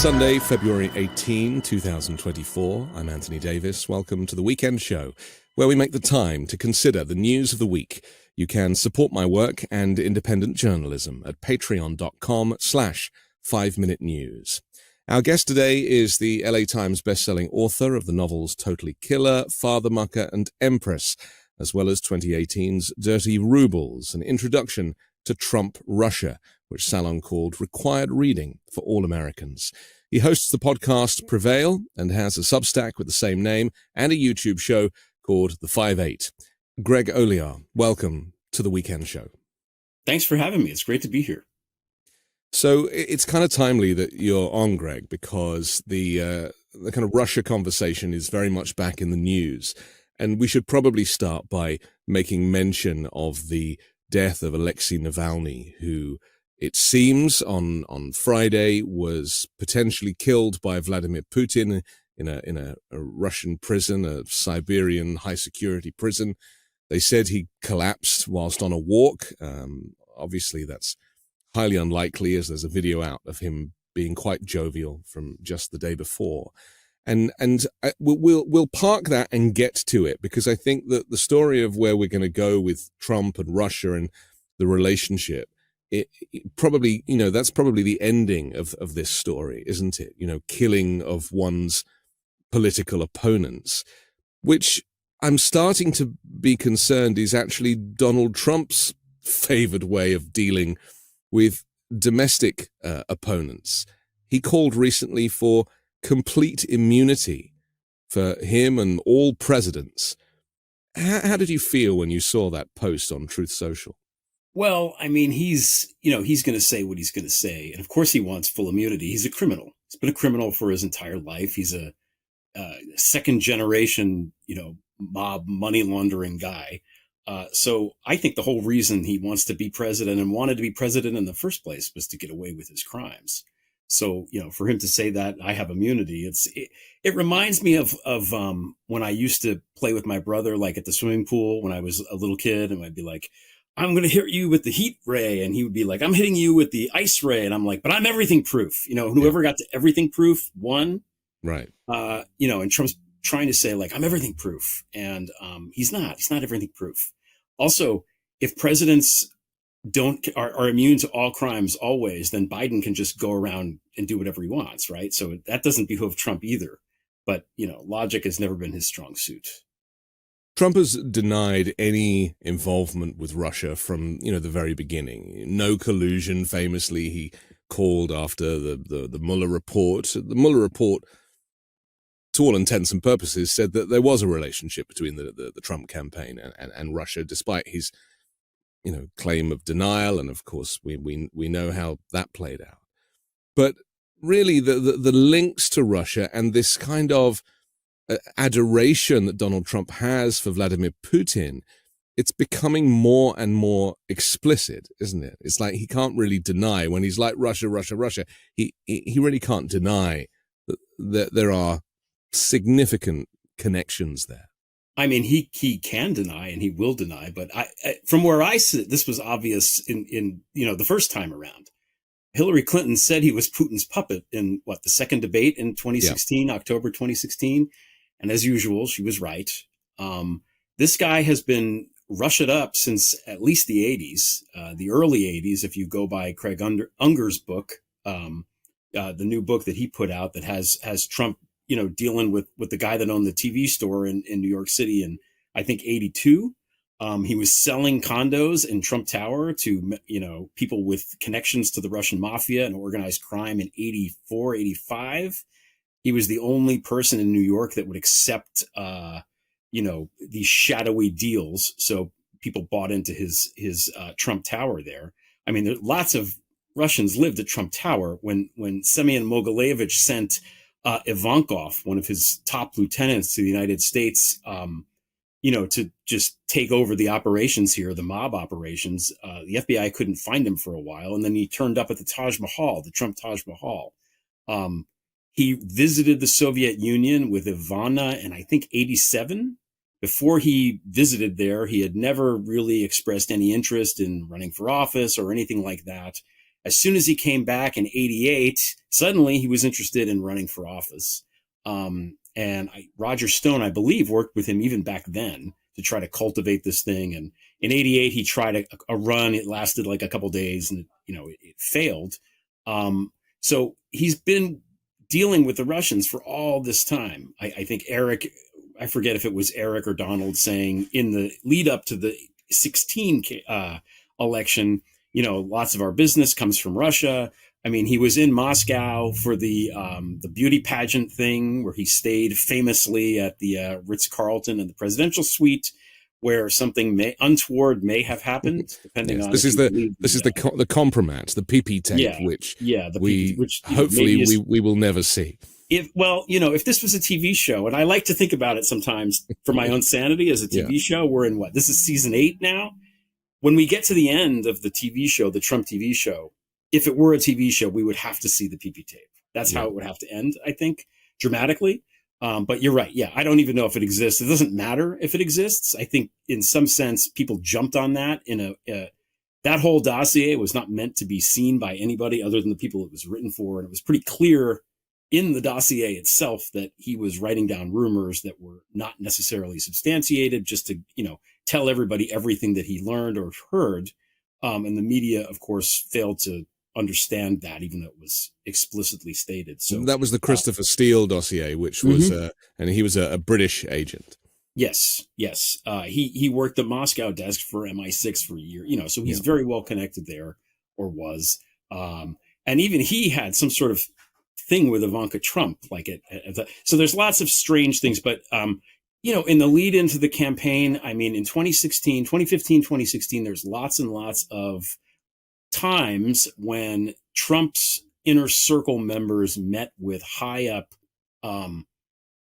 Sunday, February 18, 2024. I'm Anthony Davis. Welcome to the Weekend Show, where we make the time to consider the news of the week. You can support my work and independent journalism at patreon.com/5minutenews. Our guest today is the LA Times bestselling author of the novels Totally Killer, Father Mucker, and Empress, as well as 2018's Dirty Rubles, an introduction to Trump Russia, which Salon called required reading for all Americans. He hosts the podcast Prevail and has a Substack with the same name and a YouTube show called The 5-8. Greg Olear, welcome to the Weekend Show. Thanks for having me. It's great to be here. So it's kind of timely that you're on, Greg, because the kind of Russia conversation is very much back in the news. And we should probably start by making mention of the death of Alexei Navalny, who it seems on Friday was potentially killed by Vladimir Putin in a Russian prison, a Siberian high security prison. They said he collapsed whilst on a walk. Obviously, that's highly unlikely, as there's a video out of him being quite jovial from just the day before. And we'll park that and get to it, because I think that the story of where we're going to go with Trump and Russia and the relationship, it probably, that's probably the ending of this story, isn't it? Killing of one's political opponents, which I'm starting to be concerned is actually Donald Trump's favored way of dealing with domestic opponents. He called recently for complete immunity for him and all presidents. How did you feel when you saw that post on Truth Social? Well, I mean, he's going to say what he's going to say. And of course he wants full immunity. He's a criminal. He's been a criminal for his entire life. He's a second generation, mob money laundering guy. So I think the whole reason he wants to be president and wanted to be president in the first place was to get away with his crimes. So, for him to say that I have immunity, it reminds me of when I used to play with my brother, like at the swimming pool when I was a little kid, and I'd be like, I'm going to hit you with the heat ray. And he would be like, I'm hitting you with the ice ray. And I'm like, but I'm everything proof. Whoever got to everything proof won. Right. And Trump's trying to say, like, I'm everything proof. And he's not everything proof. Also, if presidents are immune to all crimes always, then Biden can just go around and do whatever he wants, right? So that doesn't behoove Trump either. But, logic has never been his strong suit. Trump has denied any involvement with Russia from, the very beginning. No collusion, famously, he called after the Mueller report. The Mueller report, to all intents and purposes, said that there was a relationship between the Trump campaign and Russia, despite his claim of denial. And of course, we know how that played out. But really, the links to Russia and this kind of adoration that Donald Trump has for Vladimir Putin, it's becoming more and more explicit, isn't it? It's like he can't really deny when he's like Russia. He really can't deny that there are significant connections there. I mean, he can deny and he will deny, but from where I sit, this was obvious in the first time around. Hillary Clinton said he was Putin's puppet in the second debate in 2016, yeah. October 2016. And as usual, she was right. This guy has been Russia'd up since at least the 80s, the early 80s, if you go by Craig Unger's book, the new book that he put out that has Trump, dealing with the guy that owned the TV store in New York City in, I think, 82. He was selling condos in Trump Tower to, people with connections to the Russian mafia and organized crime in 84, 85. He was the only person in New York that would accept, these shadowy deals. So people bought into his Trump Tower there. I mean, there lots of Russians lived at Trump Tower when Semyon Mogilevich sent Ivankov, one of his top lieutenants, to the United States, to just take over the operations here, the mob operations. The FBI couldn't find him for a while. And then he turned up at the Taj Mahal, the Trump Taj Mahal. He visited the Soviet Union with Ivana in, I think, 87. Before he visited there, he had never really expressed any interest in running for office or anything like that. As soon as he came back in '88, suddenly he was interested in running for office. Roger Stone, I believe, worked with him even back then to try to cultivate this thing. And in '88, he tried a run. It lasted like a couple days, and it failed. So he's been dealing with the Russians for all this time. I think Eric, I forget if it was Eric or Donald, saying in the lead up to the 16 election, lots of our business comes from Russia. I mean, he was in Moscow for the beauty pageant thing, where he stayed famously at the Ritz-Carlton in the presidential suite, where something untoward may have happened, depending on. This is the compromat, the PP tape, which hopefully we will never see. If this was a TV show, and I like to think about it sometimes for my own sanity as a TV show, we're in this is season 8 now. When we get to the end of the TV show, the Trump TV show, if it were a TV show, we would have to see the PP tape. That's how it would have to end, I think, dramatically. But you're right. Yeah, I don't even know if it exists. It doesn't matter if it exists. I think in some sense, people jumped on that. That whole dossier was not meant to be seen by anybody other than the people it was written for. And it was pretty clear in the dossier itself that he was writing down rumors that were not necessarily substantiated, just to, tell everybody everything that he learned or heard. And the media, of course, failed to understand that, even though it was explicitly stated. So that was the Christopher Steele dossier, which was, and he was a British agent. Yes. He worked the Moscow desk for MI6 for a year, so he's very well connected there, or was. And even he had some sort of thing with Ivanka Trump, so there's lots of strange things, but, in the lead into the campaign, I mean, in 2015, 2016, there's lots and lots of times when Trump's inner circle members met with high up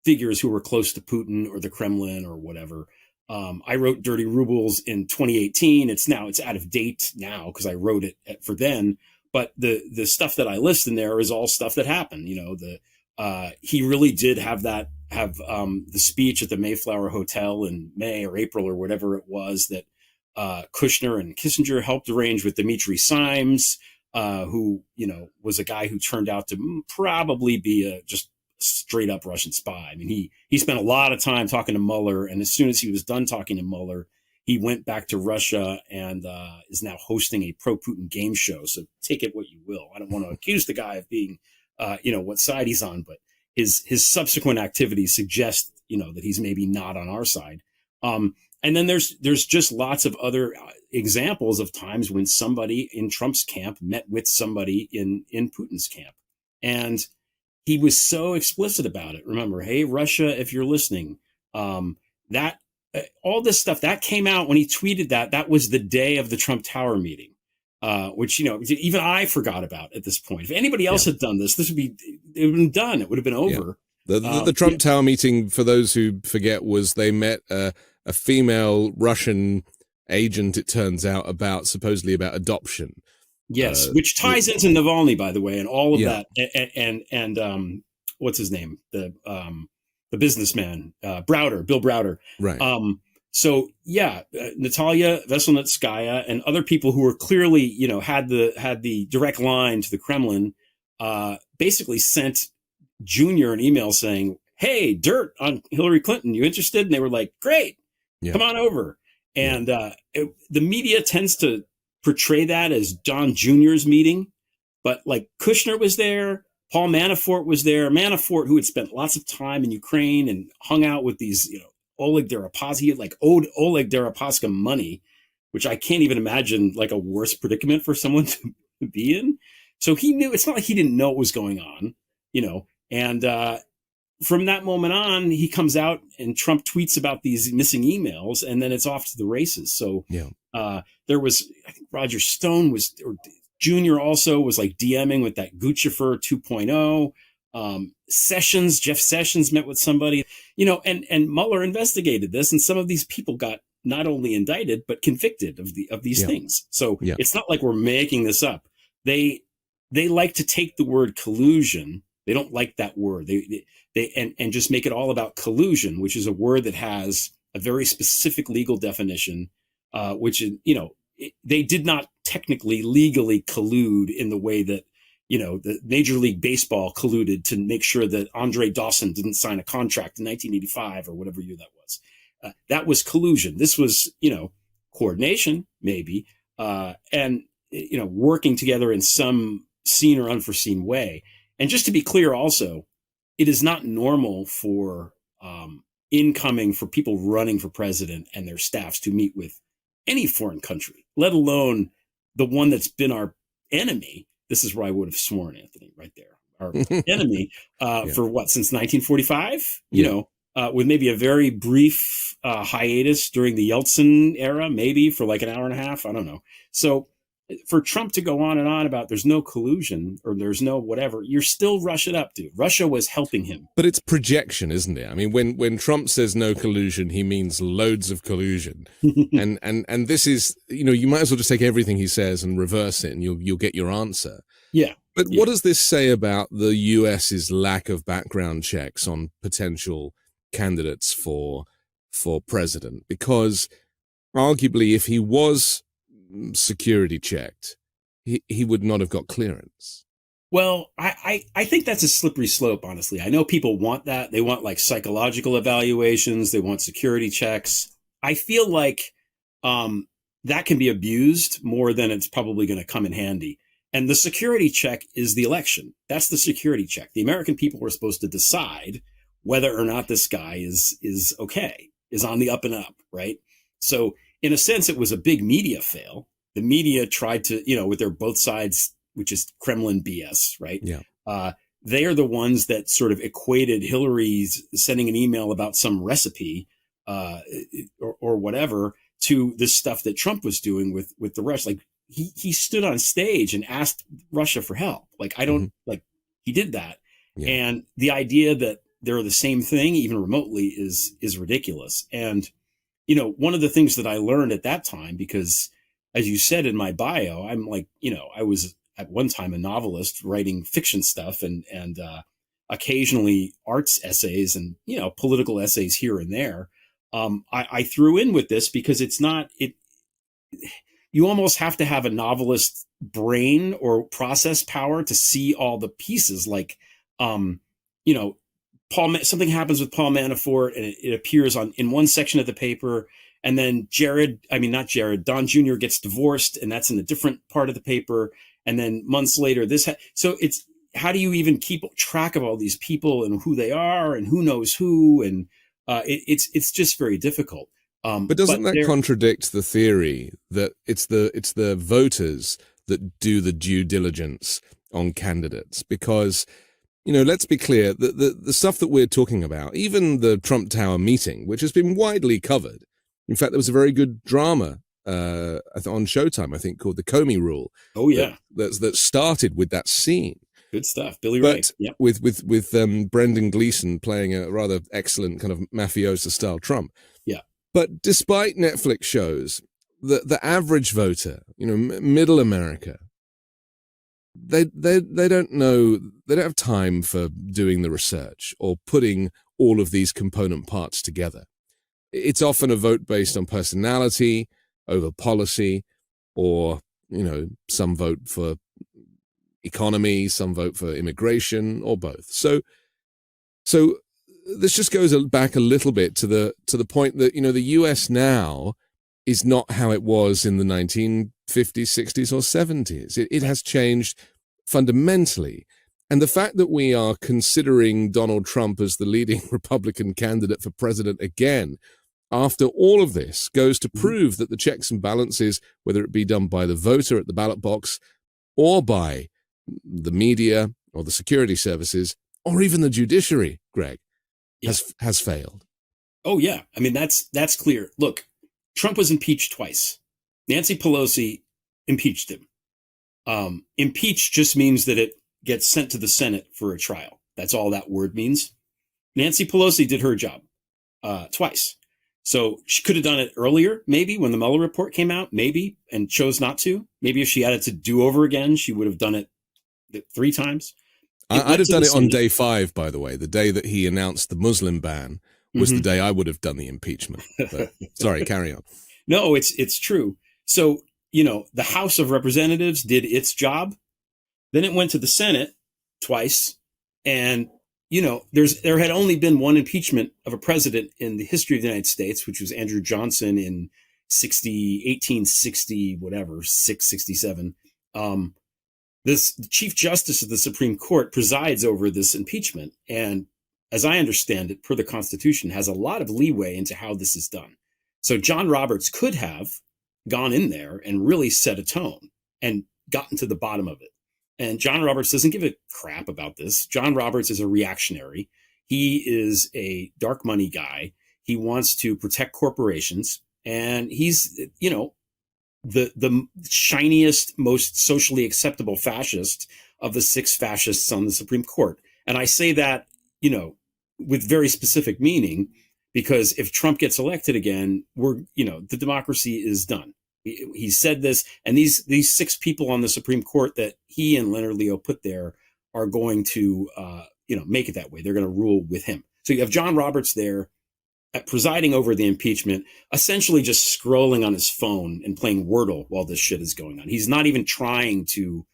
figures who were close to Putin or the Kremlin or whatever. I wrote Dirty Rubles in 2018. It's out of date now because I wrote it for then. But the stuff that I list in there is all stuff that happened. He really did have the speech at the Mayflower Hotel in May or April or whatever it was that Kushner and Kissinger helped arrange with Dimitri Simes, who, was a guy who turned out to probably be just straight up Russian spy. I mean, he spent a lot of time talking to Mueller, and as soon as he was done talking to Mueller, he went back to Russia and is now hosting a pro-Putin game show. So take it what you will. I don't want to accuse the guy of being, what side he's on, but his subsequent activities suggest, that he's maybe not on our side. And then there's just lots of other examples of times when somebody in Trump's camp met with somebody in Putin's camp. And he was so explicit about it. Remember, hey, Russia, if you're listening, that all this stuff that came out when he tweeted that was the day of the Trump Tower meeting, which, even I forgot about at this point. If anybody else had done this, it would have been done. It would have been over. The Trump Tower meeting, for those who forget, was they met a female Russian agent, it turns out, supposedly about adoption. Yes, which ties into Navalny, by the way, and all of that. And what's his name? The businessman, Bill Browder. Right. Natalia Veselnitskaya and other people who were clearly, had the direct line to the Kremlin, basically sent Junior an email saying, "Hey, dirt on Hillary Clinton. You interested?" And they were like, "Great, come on over." And the media tends to portray that as Don Jr.'s meeting, but like Kushner was there, Paul Manafort was there. Manafort, who had spent lots of time in Ukraine and hung out with these, Oleg Deripaska, like owed Oleg Deripaska money, which I can't even imagine like a worse predicament for someone to be in. So he knew. It's not like he didn't know what was going on, And from that moment on, he comes out and Trump tweets about these missing emails, and then it's off to the races. So there was, I think Roger Stone or Junior also was like DMing with that Guccifer 2.0. Jeff Sessions met with somebody, and Mueller investigated this, and some of these people got not only indicted but convicted of these things. So it's not like we're making this up. They like to take the word collusion. They don't like that word. They just make it all about collusion, which is a word that has a very specific legal definition, which is, they did not technically, legally collude in the way that, the Major League Baseball colluded to make sure that Andre Dawson didn't sign a contract in 1985 or whatever year that was. That was collusion. This was, coordination, maybe, and, working together in some seen or unforeseen way. And just to be clear also, it is not normal for for people running for president and their staffs to meet with any foreign country, let alone the one that's been our enemy. This is where I would have sworn, Anthony, right there. Our enemy for what, since 1945? With maybe a very brief hiatus during the Yeltsin era, maybe for like an hour and a half. I don't know. So for Trump to go on and on about there's no collusion or there's no whatever, you're still rush it up, dude. Russia was helping him. But it's projection, isn't it? I mean, when Trump says no collusion, he means loads of collusion. and this is, you might as well just take everything he says and reverse it and you'll get your answer. Yeah. But what does this say about the US's lack of background checks on potential candidates for president? Because arguably, if he was security checked, he would not have got clearance. Well, I think that's a slippery slope, honestly. I know people want that. They want like psychological evaluations. They want security checks. I feel like that can be abused more than it's probably going to come in handy. And the security check is the election. That's the security check. The American people were supposed to decide whether or not this guy is okay, is on the up and up, right? So in a sense, it was a big media fail. The media tried to, with their both sides, which is Kremlin BS, right? Yeah. They are the ones that sort of equated Hillary's sending an email about some recipe or whatever to this stuff that Trump was doing with the Russians. Like he stood on stage and asked Russia for help. Like he did that. Yeah. And the idea that they're the same thing, even remotely, is ridiculous. And one of the things that I learned at that time, because as you said in my bio, I'm like, I was at one time a novelist writing fiction stuff and occasionally arts essays and, political essays here and there. I threw in with this because you almost have to have a novelist brain or process power to see all the pieces. Like, something happens with Paul Manafort and it appears in one section of the paper. And then Don Jr. gets divorced and that's in a different part of the paper. And then months later, so it's, how do you even keep track of all these people and who they are and who knows who? And it's just very difficult. But doesn't that contradict the theory that it's the voters that do the due diligence on candidates? Because, let's be clear, the stuff that we're talking about, even the Trump Tower meeting, which has been widely covered. In fact, there was a very good drama on Showtime, I think, called The Comey Rule. Oh, yeah. That started with that scene. Good stuff. Billy Ray. Yep. With Brendan Gleeson playing a rather excellent kind of mafioso-style Trump. Yeah. But despite Netflix shows, the average voter, middle America, they don't know, they don't have time for doing the research or putting all of these component parts together. It's often a vote based on personality over policy, or, some vote for economy, some vote for immigration, or both. So this just goes back a little bit to the point that, the US now is not how it was in the 1950s, 60s, or 70s. It has changed fundamentally. And the fact that we are considering Donald Trump as the leading Republican candidate for president again, after all of this, goes to prove that the checks and balances, whether it be done by the voter at the ballot box or by the media or the security services or even the judiciary, Greg, has failed. Oh, yeah. I mean, that's clear. Look, Trump was impeached twice. Nancy Pelosi impeached him. Impeach just means that it gets sent to the Senate for a trial. That's all that word means. Nancy Pelosi did her job twice. So she could have done it earlier, maybe when the Mueller report came out, maybe, and chose not to. Maybe if she had it to do over again, she would have done it 3 times. I'd have done it on day 5, by the way. The day that he announced the Muslim ban was the day I would have done the impeachment. But, sorry, carry on. No, it's true. So the House of Representatives did its job. Then it went to the Senate twice. And, there had only been one impeachment of a president in the history of the United States, which was Andrew Johnson in 1860, whatever, 667. The Chief Justice of the Supreme Court presides over this impeachment. And as I understand it, per the Constitution, has a lot of leeway into how this is done. So John Roberts could have gone in there and really set a tone and gotten to the bottom of it. And John Roberts doesn't give a crap about this. John Roberts is a reactionary. He is a dark money guy. He wants to protect corporations. And he's, the shiniest, most socially acceptable fascist of the 6 fascists on the Supreme Court. And I say that, with very specific meaning, because if Trump gets elected again, the democracy is done. He said this, and these 6 people on the Supreme Court that he and Leonard Leo put there are going to, make it that way. They're going to rule with him. So you have John Roberts there presiding over the impeachment, essentially just scrolling on his phone and playing Wordle while this shit is going on. He's not even trying to,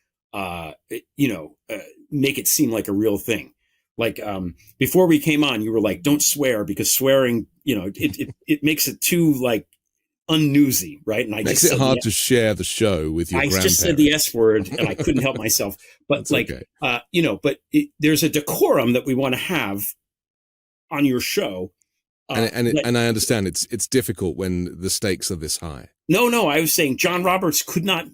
make it seem like a real thing. Like, before we came on, you were like, don't swear, because swearing, it makes it too unnewsy, right? And I makes just it hard to share the show with your grandparents. I just said the S word and I couldn't help myself. But okay. There's a decorum that we want to have on your show. And I understand it's difficult when the stakes are this high. No, I was saying John Roberts could not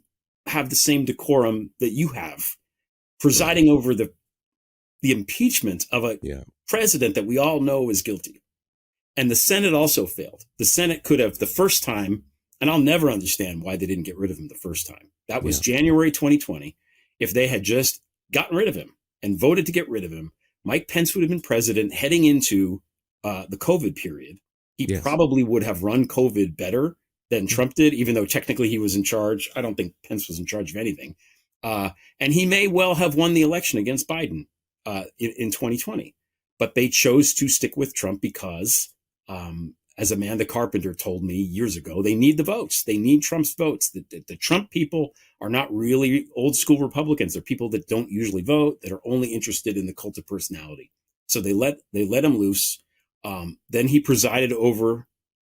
have the same decorum that you have, presiding over the impeachment of a president that we all know is guilty. And the Senate also failed. The Senate could have, the first time, and I'll never understand why they didn't get rid of him the first time. That was January 2020. If they had just gotten rid of him and voted to get rid of him, Mike Pence would have been president heading into the COVID period. He probably would have run COVID better than Trump did, even though technically he was in charge. I don't think Pence was in charge of anything. And he may well have won the election against Biden in 2020. But they chose to stick with Trump because, as Amanda Carpenter told me years ago, they need the votes. They need Trump's votes. The Trump people are not really old school Republicans. They're people that don't usually vote, that are only interested in the cult of personality. So they let him loose. Then he presided over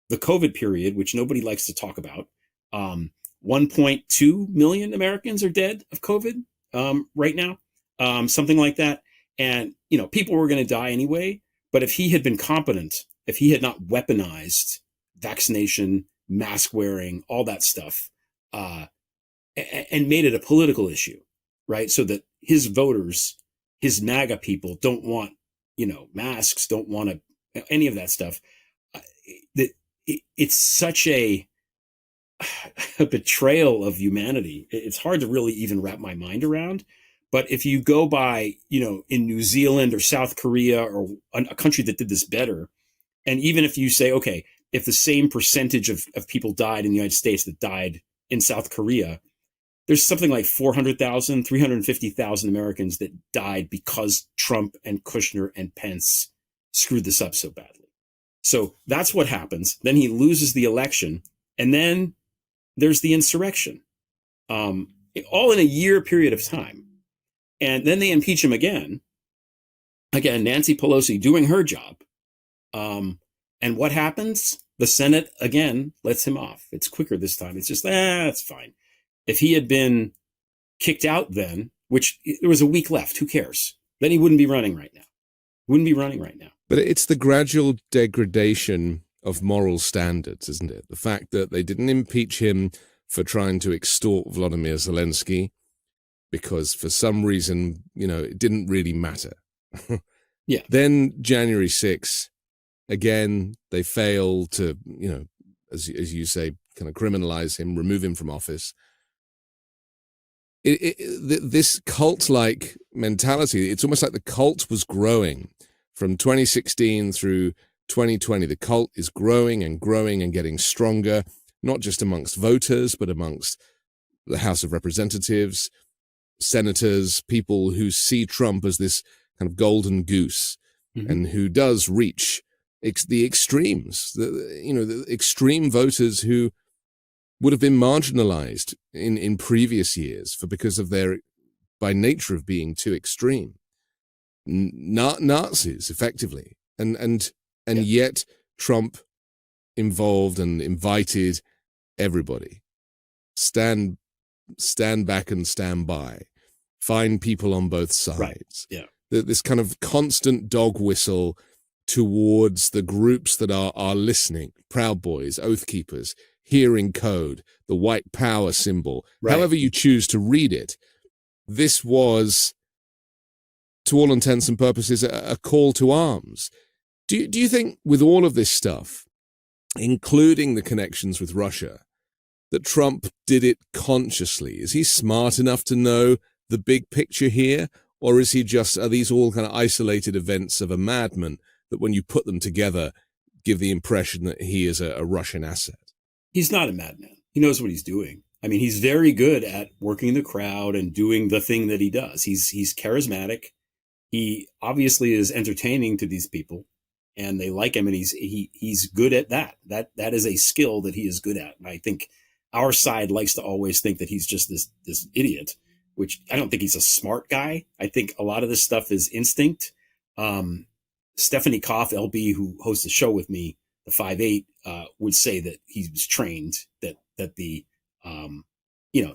the COVID period, which nobody likes to talk about. 1.2 million Americans are dead of COVID right now, something like that. And, people were going to die anyway. But if he had been competent, if he had not weaponized vaccination, mask wearing, all that stuff, and made it a political issue, right? So that his voters, his MAGA people don't want, masks, don't want any of that stuff. It's such a betrayal of humanity. It's hard to really even wrap my mind around. But if you go by, in New Zealand or South Korea or a country that did this better, and even if you say, okay, if the same percentage of people died in the United States that died in South Korea, there's something like 400,000, 350,000 Americans that died because Trump and Kushner and Pence screwed this up so badly. So that's what happens. Then he loses the election, and then there's the insurrection, all in a year period of time. And then they impeach him again. Again, Nancy Pelosi doing her job. And what happens? The Senate, again, lets him off. It's quicker this time. It's just, it's fine. If he had been kicked out then, which there was a week left, who cares? Then he wouldn't be running right now. But it's the gradual degradation of moral standards, isn't it? The fact that they didn't impeach him for trying to extort Vladimir Zelensky, because for some reason, it didn't really matter. Yeah. Then January 6th, again, they fail to, as you say, kind of criminalize him, remove him from office. This cult-like mentality, it's almost like the cult was growing from 2016 through 2020. The cult is growing and growing and getting stronger, not just amongst voters, but amongst the House of Representatives, senators, people who see Trump as this kind of golden goose, and who does reach the extremes, the extreme voters who would have been marginalized in previous years because of their, by nature of being too extreme. Nazis, effectively. And yet Trump involved and invited everybody. Stand back and stand by. Find people on both sides. Right. Yeah. This kind of constant dog whistle towards the groups that are listening. Proud Boys, Oath Keepers, Hearing Code, the white power symbol. Right. However you choose to read it, this was, to all intents and purposes, a call to arms. Do you think with all of this stuff, including the connections with Russia, that Trump did it consciously? Is he smart enough to know the big picture here? Or is he just, are these all kind of isolated events of a madman that when you put them together, give the impression that he is a Russian asset? He's not a madman. He knows what he's doing. I mean, he's very good at working the crowd and doing the thing that he does. He's charismatic. He obviously is entertaining to these people, and they like him, and he's good at that. That is a skill that he is good at. And I think our side likes to always think that he's just this idiot, which I don't think he's a smart guy. I think a lot of this stuff is instinct. Stephanie Koff, LB, who hosts a show with me, the 5'8", would say that he was trained, that the,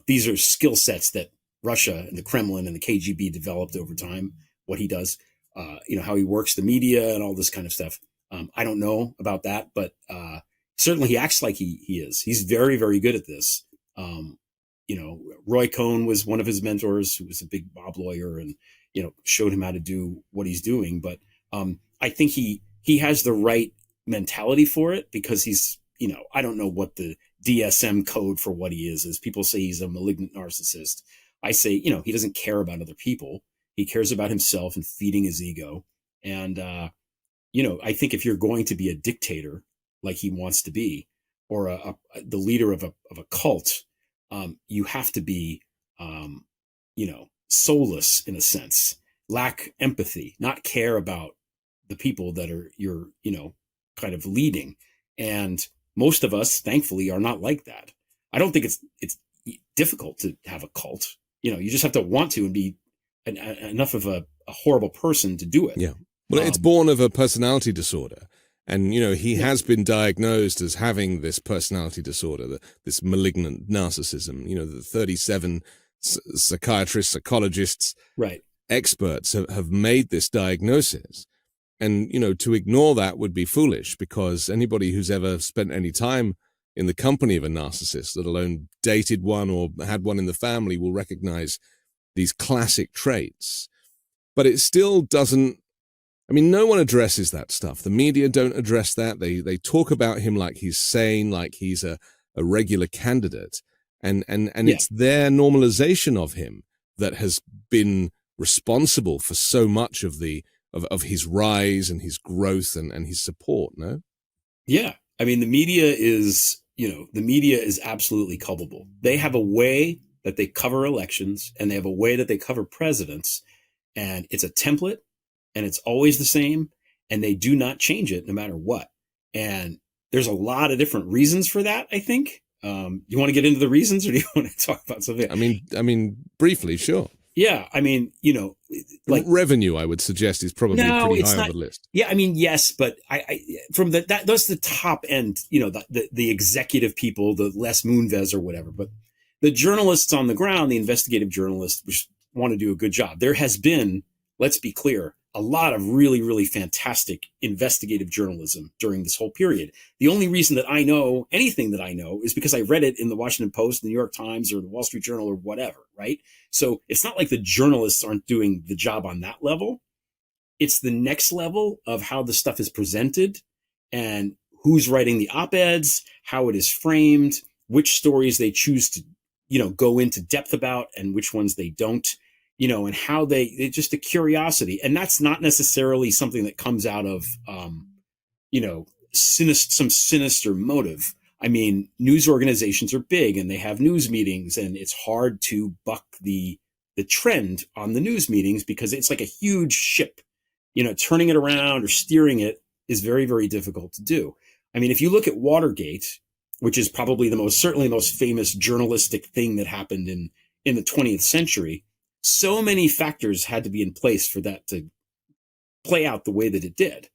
these are skill sets that Russia and the Kremlin and the KGB developed over time, what he does, how he works the media and all this kind of stuff. I don't know about that, but certainly he acts like he is. He's very, very good at this. Roy Cohn was one of his mentors, who was a big mob lawyer, and, showed him how to do what he's doing. But I think he has the right mentality for it, because he's, I don't know what the DSM code for what he is. People say he's a malignant narcissist. I say, he doesn't care about other people. He cares about himself and feeding his ego. And, I think if you're going to be a dictator like he wants to be, or the leader of a cult, you have to be, soulless in a sense, lack empathy, not care about the people that are you're, kind of leading. And most of us, thankfully, are not like that. I don't think it's difficult to have a cult. You just have to want to and be enough of a horrible person to do it. Yeah. Well, it's born of a personality disorder. And, he has been diagnosed as having this personality disorder, this malignant narcissism. The 37 psychiatrists, psychologists, right, experts have made this diagnosis. And, to ignore that would be foolish, because anybody who's ever spent any time in the company of a narcissist, let alone dated one or had one in the family, will recognize these classic traits. But it still doesn't, no one addresses that stuff. The media don't address that. They talk about him like he's sane, like he's a regular candidate. And it's their normalization of him that has been responsible for so much of his rise and his growth and his support, no? Yeah. The media is, the media is absolutely culpable. They have a way that they cover elections, and they have a way that they cover presidents, and it's a template, and it's always the same, and they do not change it no matter what. And there's a lot of different reasons for that, I think. You want to get into the reasons, or do you want to talk about something? Briefly, sure. Yeah. Like revenue, I would suggest, is probably pretty high on the list. Yeah. Yes, but that's the top end, the executive people, the Les Moonves or whatever, but the journalists on the ground, the investigative journalists, want to do a good job. There has been, let's be clear, a lot of really, really fantastic investigative journalism during this whole period. The only reason that I know anything that I know is because I read it in the Washington Post, the New York Times, or the Wall Street Journal, or whatever, right? So it's not like the journalists aren't doing the job on that level. It's the next level of how the stuff is presented and who's writing the op-eds, how it is framed, which stories they choose to, go into depth about and which ones they don't. And how they just a curiosity. And that's not necessarily something that comes out of, some sinister motive. News organizations are big, and they have news meetings, and it's hard to buck the trend on the news meetings, because it's like a huge ship. Turning it around or steering it is very, very difficult to do. If you look at Watergate, which is probably certainly the most famous journalistic thing that happened in the 20th century, so many factors had to be in place for that to play out the way that it did.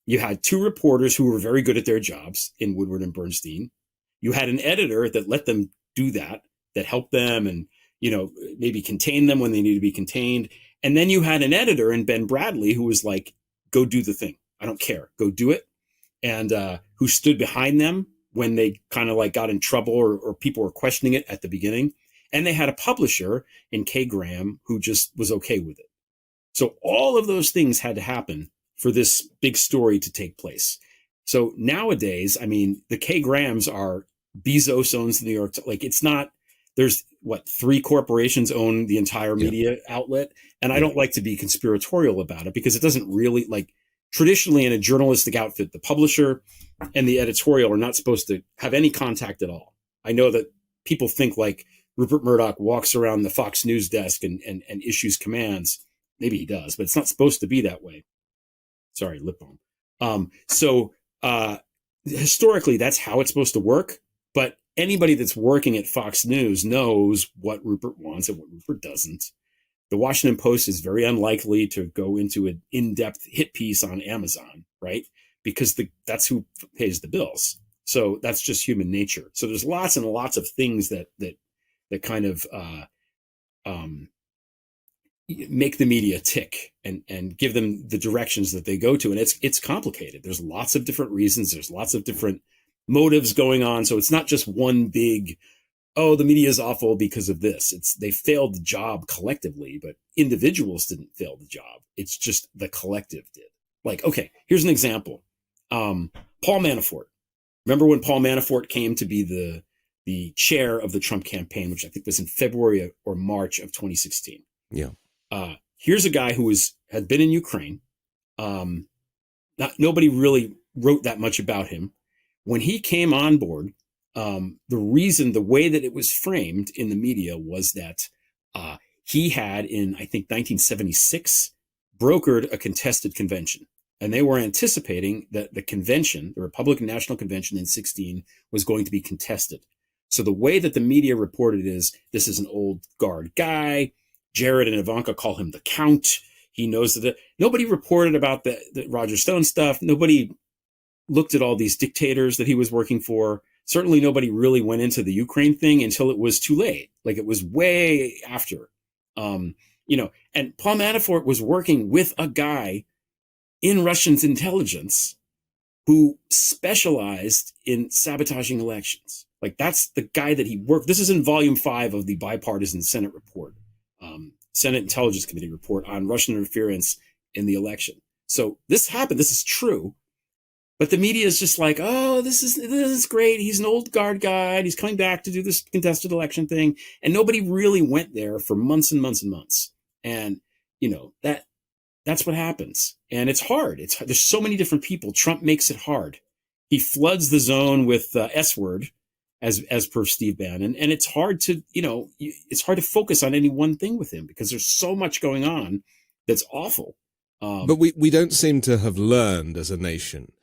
You had two reporters who were very good at their jobs in Woodward and Bernstein. You had an editor that let them do that helped them and, maybe contain them when they needed to be contained. And then you had an editor in Ben Bradley who was like, go do the thing. I don't care. Go do it. And who stood behind them when they kind of like got in trouble or people were questioning it at the beginning. And they had a publisher in Kay Graham who just was okay with it. So all of those things had to happen for this big story to take place. So nowadays, I mean, the Kay Grahams are Bezos owns the New York. Like it's not, there's 3 corporations own the entire media outlet. And I don't like to be conspiratorial about it because it doesn't really traditionally in a journalistic outfit, the publisher and the editorial are not supposed to have any contact at all. I know that people think like Rupert Murdoch walks around the Fox News desk and issues commands. Maybe he does, but it's not supposed to be that way. Sorry, lip balm. Historically, that's how it's supposed to work. But anybody that's working at Fox News knows what Rupert wants and what Rupert doesn't. The Washington Post is very unlikely to go into an in-depth hit piece on Amazon, right? Because that's who pays the bills. So that's just human nature. So there's lots and lots of things that kind of make the media tick and give them the directions that they go to. And it's complicated. There's lots of different reasons. There's lots of different motives going on. So it's not just one big, the media is awful because of this. They failed the job collectively, but individuals didn't fail the job. It's just the collective did. Like, okay, here's an example. Paul Manafort. Remember when Paul Manafort came to be the chair of the Trump campaign, which I think was in February or March of 2016. Yeah. Here's a guy who had been in Ukraine. Nobody really wrote that much about him. When he came on board, the way that it was framed in the media was that he had in, I think, 1976, brokered a contested convention. And they were anticipating that the convention, the Republican National Convention in 16, was going to be contested. So the way that the media reported is, this is an old guard guy. Jared and Ivanka call him the Count. He knows that nobody reported about the Roger Stone stuff. Nobody looked at all these dictators that he was working for. Certainly nobody really went into the Ukraine thing until it was too late. Like it was way after, and Paul Manafort was working with a guy in Russian's intelligence who specialized in sabotaging elections. Like that's the guy that he worked. This is in volume 5 of the bipartisan Senate report, Senate Intelligence Committee report on Russian interference in the election. So this happened. This is true. But the media is just like, this is great. He's an old guard guy. And he's coming back to do this contested election thing. And nobody really went there for months and months and months. And, that's what happens. And it's hard. There's so many different people. Trump makes it hard. He floods the zone with S word, as per Steve Bannon. And it's hard to, it's hard to focus on any one thing with him because there's so much going on that's awful. But we don't seem to have learned as a nation.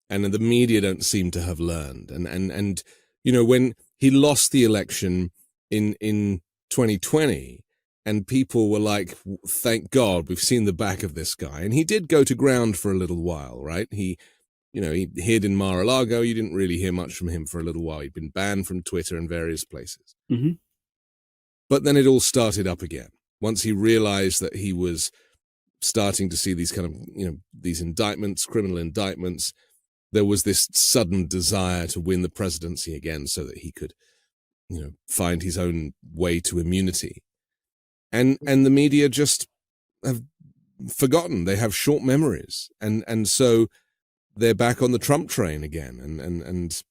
And the media don't seem to have learned. And when he lost the election in 2020, and people were like, thank God, we've seen the back of this guy. And he did go to ground for a little while, right? He hid in Mar-a-Lago. You didn't really hear much from him for a little while. He'd been banned from Twitter and various places. Mm-hmm. But then it all started up again. Once he realized that he was starting to see these kind of, these indictments, criminal indictments, there was this sudden desire to win the presidency again so that he could, find his own way to immunity. And the media just have forgotten. They have short memories. And so they're back on the Trump train again. And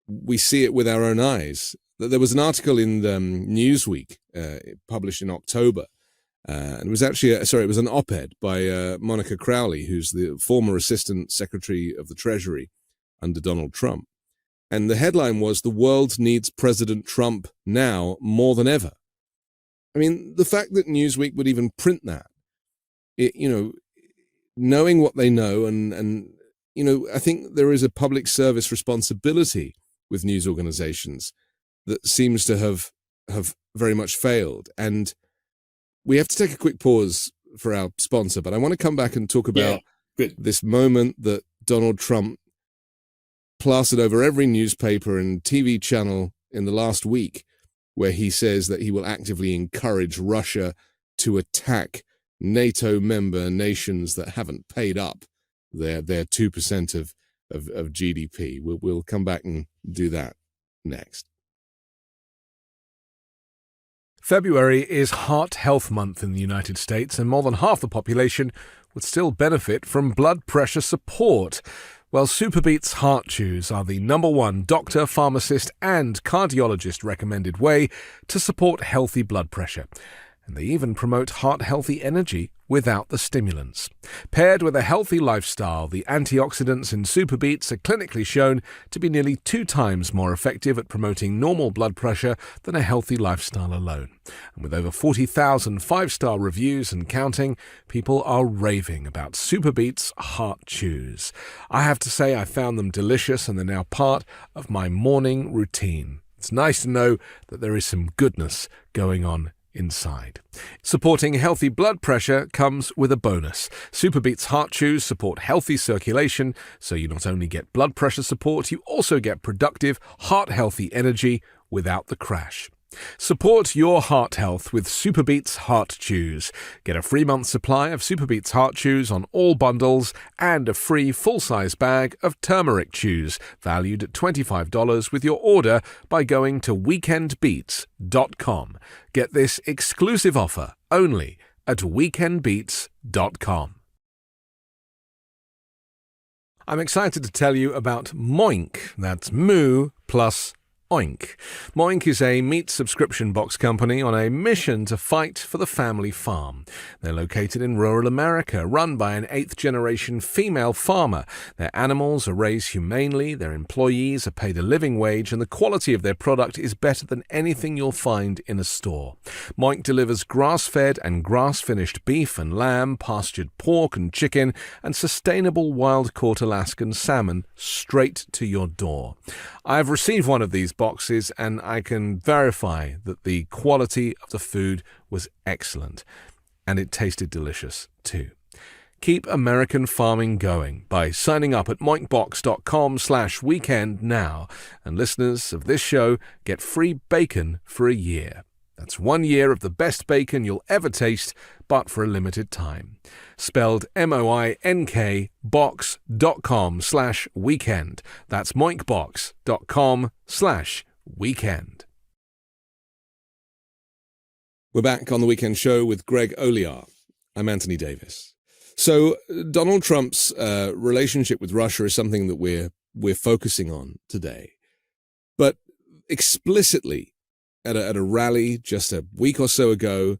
we see it with our own eyes. There was an article in Newsweek published in October. And it was actually, it was an op-ed by Monica Crowley, who's the former Assistant Secretary of the Treasury under Donald Trump. And the headline was, "The world needs President Trump now more than ever." I mean, the fact that Newsweek would even print that, knowing what they know, and I think there is a public service responsibility with news organizations that seems to have very much failed. And we have to take a quick pause for our sponsor, but I want to come back and talk about this moment that Donald Trump plastered over every newspaper and TV channel in the last week, where he says that he will actively encourage Russia to attack NATO member nations that haven't paid up their 2% of GDP. We'll come back and do that next. February is Heart Health Month in the United States, and more than half the population would still benefit from blood pressure support. Well, SuperBeets Heart Chews are the #1 doctor, pharmacist, and cardiologist recommended way to support healthy blood pressure. And they even promote heart-healthy energy without the stimulants. Paired with a healthy lifestyle, the antioxidants in SuperBeets are clinically shown to be nearly 2 times more effective at promoting normal blood pressure than a healthy lifestyle alone. And with over 40,000 5-star reviews and counting, people are raving about SuperBeets Heart Chews. I have to say I found them delicious, and they're now part of my morning routine. It's nice to know that there is some goodness going on inside. Supporting healthy blood pressure comes with a bonus. SuperBeets Heart Chews support healthy circulation, so you not only get blood pressure support, you also get productive, heart-healthy energy without the crash. Support your heart health with SuperBeets Heart Chews. Get a free month supply of SuperBeets Heart Chews on all bundles and a free full-size bag of turmeric chews, valued at $25 with your order by going to weekendbeats.com. Get this exclusive offer only at weekendbeats.com. I'm excited to tell you about Moink. That's Moo plus Oink. Moink is a meat subscription box company on a mission to fight for the family farm. They're located in rural America, run by an 8th-generation female farmer. Their animals are raised humanely, their employees are paid a living wage, and the quality of their product is better than anything you'll find in a store. Moink delivers grass-fed and grass-finished beef and lamb, pastured pork and chicken, and sustainable wild-caught Alaskan salmon straight to your door. I've received one of these boxes, and I can verify that the quality of the food was excellent, and it tasted delicious too. Keep American farming going by signing up at moinkbox.com/weekend now, and listeners of this show get free bacon for a year. That's 1 year of the best bacon you'll ever taste, but for a limited time. Spelled MOINK box.com/weekend. That's moinkbox.com/weekend. We're back on the Weekend Show with Greg Olear. I'm Anthony Davis. So Donald Trump's relationship with Russia is something that we're focusing on today. But explicitly, at a rally just a week or so ago,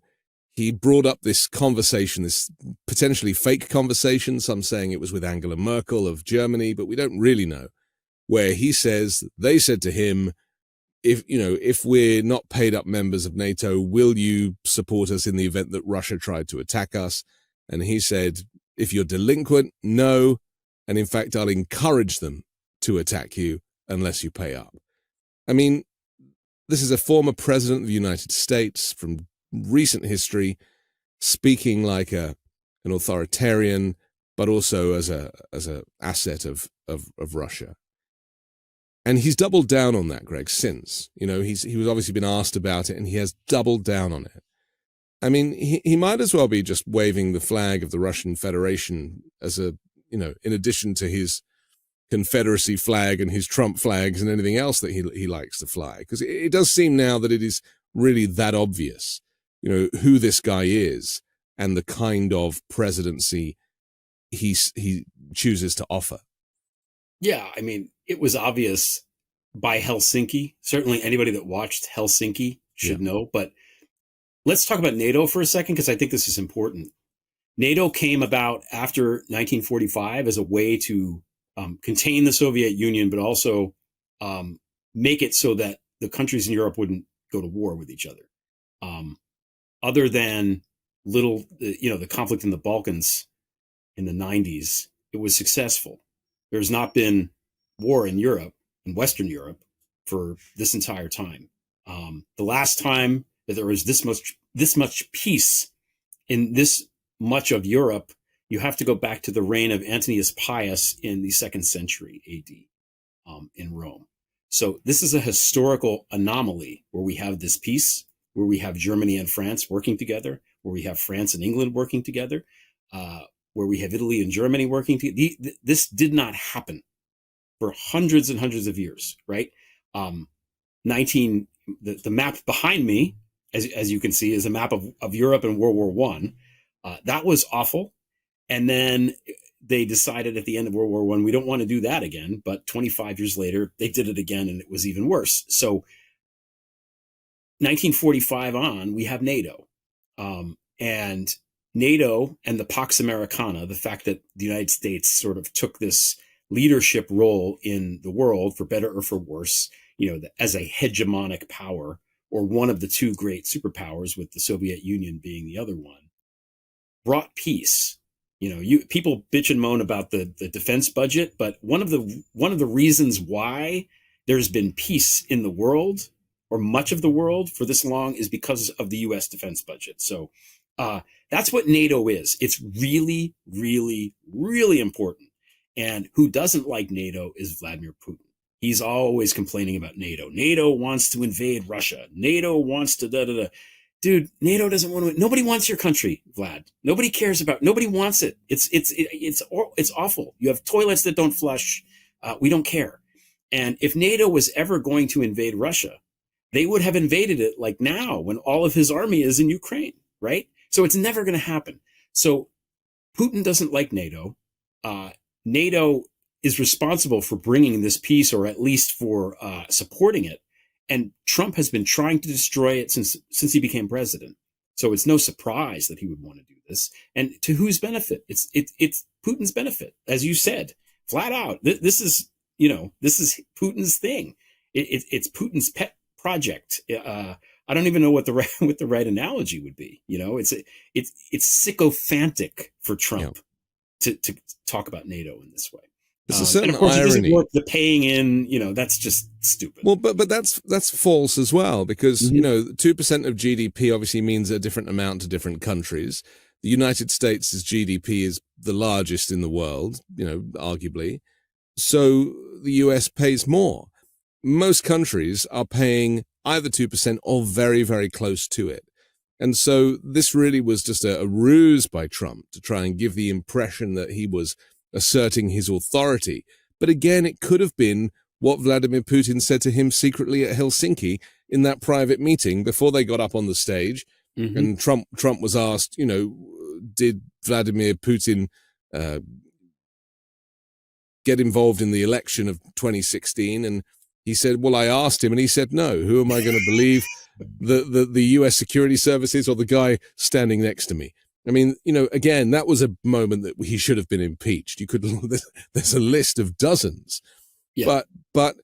he brought up this conversation, this potentially fake conversation, some saying it was with Angela Merkel of Germany, but we don't really know, where he says they said to him, if we're not paid up members of NATO, will you support us in the event that Russia tried to attack us? And he said, if you're delinquent, no. And in fact, I'll encourage them to attack you unless you pay up. I mean, this is a former president of the United States from recent history, speaking like an authoritarian, but also as a asset of Russia. And he's doubled down on that, Greg, since. He was obviously been asked about it, and he has doubled down on it. I mean, he might as well be just waving the flag of the Russian Federation as in addition to his Confederacy flag and his Trump flags and anything else that he likes to fly. Because it does seem now that it is really that obvious, who this guy is and the kind of presidency he chooses to offer. Yeah, I mean, it was obvious by Helsinki. Certainly anybody that watched Helsinki should know. But let's talk about NATO for a second, because I think this is important. NATO came about after 1945 as a way to contain the Soviet Union, but also make it so that the countries in Europe wouldn't go to war with each other. Other than the conflict in the Balkans in the 90s, it was successful. There's not been war in Europe, in Western Europe, for this entire time. The last time that there was this much peace in this much of Europe, you have to go back to the reign of Antonius Pius in the 2nd century AD in Rome. So this is a historical anomaly where we have this peace, where we have Germany and France working together, where we have France and England working together, where we have Italy and Germany working together. This did not happen for hundreds and hundreds of years, right? The map behind me, as you can see, is a map of Europe in World War I. That was awful. And then they decided at the end of World War I, we don't want to do that again. But 25 years later, they did it again, and it was even worse. So 1945 on, we have NATO. And NATO and the Pax Americana, the fact that the United States sort of took this leadership role in the world, for better or for worse, as a hegemonic power, or one of the two great superpowers, with the Soviet Union being the other one, brought peace. People bitch and moan about the defense budget, but one of the reasons why there's been peace in the world, or much of the world, for this long is because of the U.S. defense budget. So that's what NATO is. It's really, really, really important. And who doesn't like NATO is Vladimir Putin. He's always complaining about NATO. NATO wants to invade Russia. NATO wants to da-da-da. Dude, NATO doesn't want to. Nobody wants your country, Vlad. Nobody cares about. Nobody wants it. It's awful. You have toilets that don't flush. We don't care. And if NATO was ever going to invade Russia, they would have invaded it like now, when all of his army is in Ukraine, right? So it's never going to happen. So Putin doesn't like NATO. NATO is responsible for bringing this peace, or at least for supporting it. And Trump has been trying to destroy it since he became president. So it's no surprise that he would want to do this. And to whose benefit? It's Putin's benefit, as you said, flat out. This is Putin's thing. It's Putin's pet project. I don't even know what the right analogy would be. It's sycophantic for Trump to talk about NATO in this way. There's a certain and of course, irony. It doesn't work. The paying in, that's just stupid. Well, but that's false as well, because 2% of GDP obviously means a different amount to different countries. The United States' GDP is the largest in the world, arguably. So the US pays more. Most countries are paying either 2% or very, very close to it. And so this really was just a ruse by Trump to try and give the impression that he was asserting his authority. But again, it could have been what Vladimir Putin said to him secretly at Helsinki in that private meeting before they got up on the stage. Mm-hmm. And Trump was asked, did Vladimir Putin get involved in the election of 2016? And he said, well, I asked him, and he said, no. Who am I going to believe, the U.S. security services or the guy standing next to me? I mean, again, that was a moment that he should have been impeached. There's a list of dozens. Yeah. But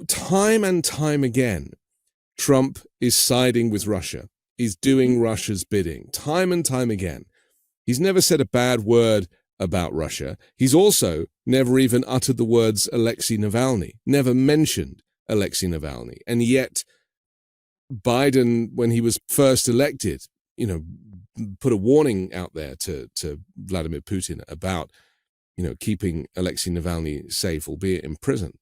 time and time again, Trump is siding with Russia. He's doing Russia's bidding time and time again. He's never said a bad word about Russia. He's also never even uttered the words Alexei Navalny, never mentioned Alexei Navalny. And yet Biden, when he was first elected, put a warning out there to Vladimir Putin about, keeping Alexei Navalny safe, albeit in prison.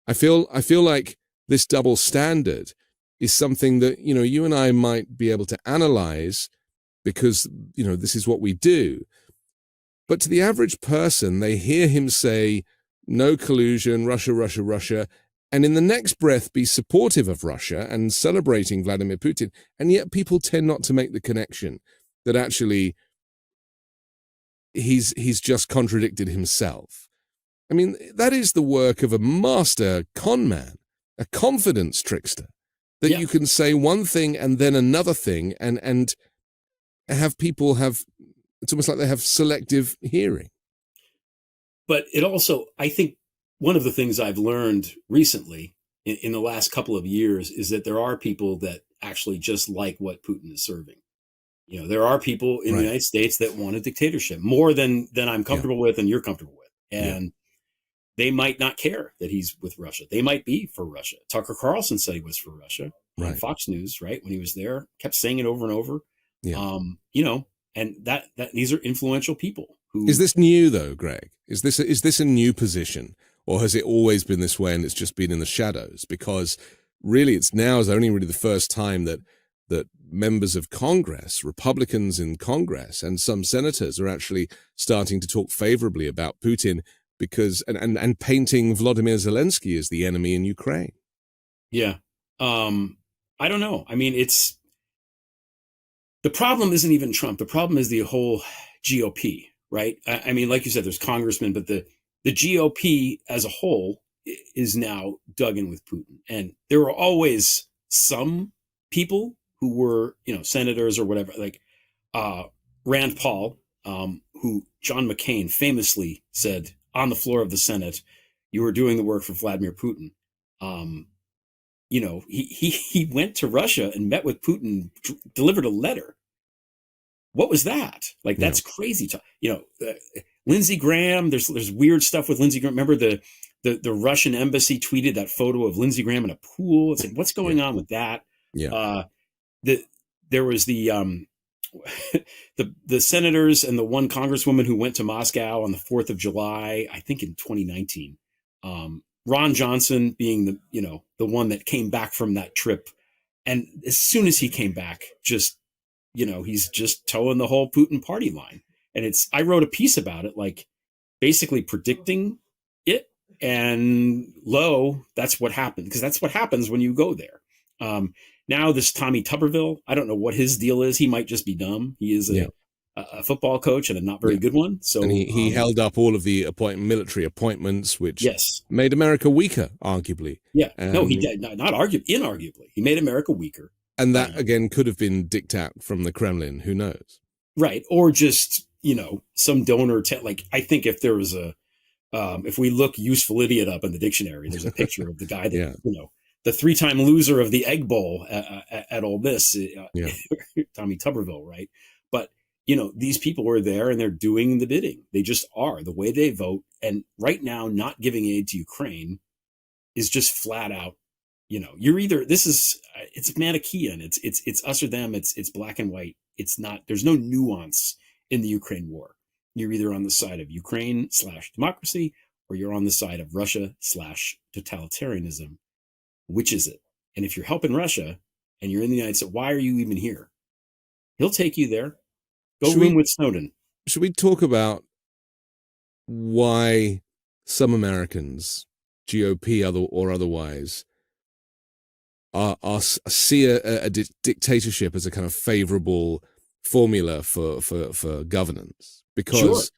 I feel like this double standard is something that, you and I might be able to analyze because, this is what we do. But to the average person, they hear him say, no collusion, Russia, Russia, Russia, and in the next breath be supportive of Russia and celebrating Vladimir Putin. And yet people tend not to make the connection that actually he's just contradicted himself. I mean, that is the work of a master con man, a confidence trickster, that you can say one thing and then another thing and have people it's almost like they have selective hearing. But it also, I think one of the things I've learned recently in the last couple of years is that there are people that actually just like what Putin is serving. There are people in the United States that want a dictatorship more than I'm comfortable with and you're comfortable with. And they might not care that he's with Russia. They might be for Russia. Tucker Carlson said he was for Russia on Fox News, right? When he was there, kept saying it over and over. Yeah. And that these are influential people. Is this new though, Greg? Is this a new position, or has it always been this way and it's just been in the shadows? Because really, it's only really the first time that members of Congress, Republicans in Congress, and some senators are actually starting to talk favorably about Putin because and painting Vladimir Zelensky as the enemy in Ukraine. Yeah. I don't know. I mean, the problem isn't even Trump. The problem is the whole GOP, right? I mean, like you said, there's congressmen, but the GOP as a whole is now dug in with Putin. And there were always some people who were, senators or whatever, like Rand Paul, who John McCain famously said on the floor of the Senate, "You were doing the work for Vladimir Putin." He went to Russia and met with Putin, delivered a letter. What was that? Like, that's crazy. Lindsey Graham, there's weird stuff with Lindsey Graham. Remember the Russian embassy tweeted that photo of Lindsey Graham in a pool. It's like, what's going on with that? Yeah. There was the senators and the one congresswoman who went to Moscow on the 4th of July, I think in 2019. Ron Johnson being the one that came back from that trip. And as soon as he came back, he's just towing the whole Putin party line. And I wrote a piece about it, like basically predicting it. And that's what happened, because that's what happens when you go there. Now this Tommy Tuberville, I don't know what his deal is. He might just be dumb. He is a football coach and a not very good one. So, and he held up all of the military appointments, which made America weaker, arguably. Yeah, no, he did not inarguably. He made America weaker, and that again could have been diktat from the Kremlin. Who knows? Right, or just some donor. Like, I think if there was if we look useful idiot up in the dictionary, there's a picture of the guy that the 3-time loser of the Egg Bowl at Ole Miss, Tommy Tuberville, right? But these people are there and they're doing the bidding. They just are, the way they vote. And right now, not giving aid to Ukraine is just flat out, you're either, it's Manichaean. It's us or them. It's black and white. It's not, there's no nuance in the Ukraine war. You're either on the side of Ukraine /democracy, or you're on the side of Russia /totalitarianism. Which is it? And if you're helping Russia and you're in the United States, why are you even here? He'll take you there. Go room with Snowden. Should we talk about why some Americans, GOP or otherwise, see a dictatorship as a kind of favorable formula for governance? Because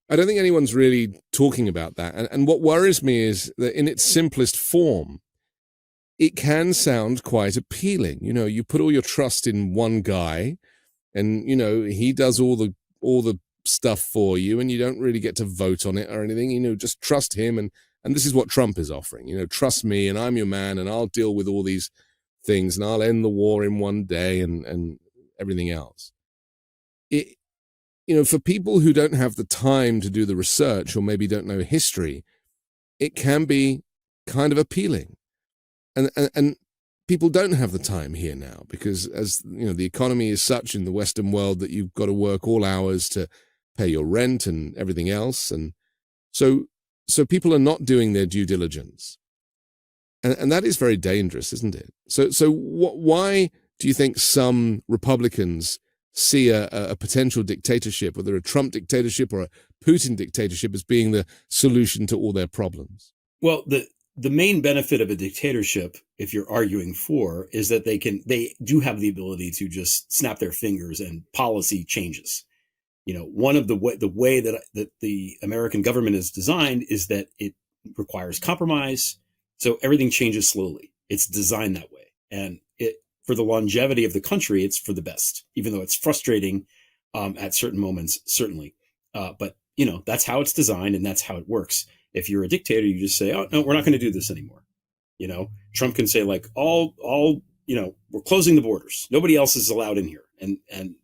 I don't think anyone's really talking about that. And what worries me is that in its simplest form, it can sound quite appealing. You put all your trust in one guy, and he does all the stuff for you, and you don't really get to vote on it or anything. Just trust him, and this is what Trump is offering. Trust me, and I'm your man, and I'll deal with all these things, and I'll end the war in one day, and everything else. For people who don't have the time to do the research, or maybe don't know history, it can be kind of appealing. And people don't have the time here now, because as the economy is such in the Western world that you've got to work all hours to pay your rent and everything else. And so people are not doing their due diligence. And that is very dangerous, isn't it? So why do you think some Republicans see a potential dictatorship, whether a Trump dictatorship or a Putin dictatorship, as being the solution to all their problems? Well, the main benefit of a dictatorship, if you're arguing for, is that they do have the ability to just snap their fingers and policy changes. One of the way that the American government is designed is that it requires compromise. So everything changes slowly. It's designed that way. And for the longevity of the country, it's for the best, even though it's frustrating at certain moments, certainly. But that's how it's designed, and that's how it works. If you're a dictator, you just say, "Oh no, we're not going to do this anymore." Trump can say, like, all we're closing the borders. Nobody else is allowed in here, and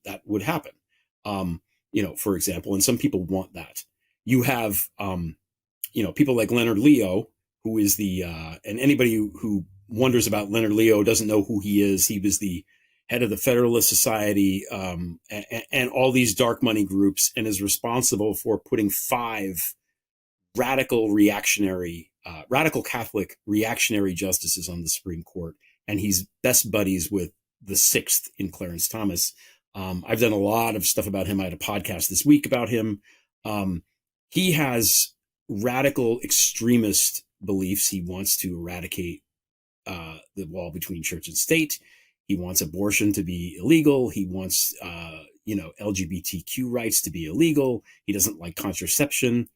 that would happen. For example, and some people want that. You have, people like Leonard Leo, who is and anybody who wonders about Leonard Leo doesn't know who he is. He was the head of the Federalist Society, and all these dark money groups, and is responsible for putting 5 radical Catholic reactionary justices on the Supreme Court. And he's best buddies with the 6th in Clarence Thomas. I've done a lot of stuff about him. I had a podcast this week about him. He has radical extremist beliefs. He wants to eradicate the wall between church and state. He wants abortion to be illegal. He wants, LGBTQ rights to be illegal. He doesn't like contraception.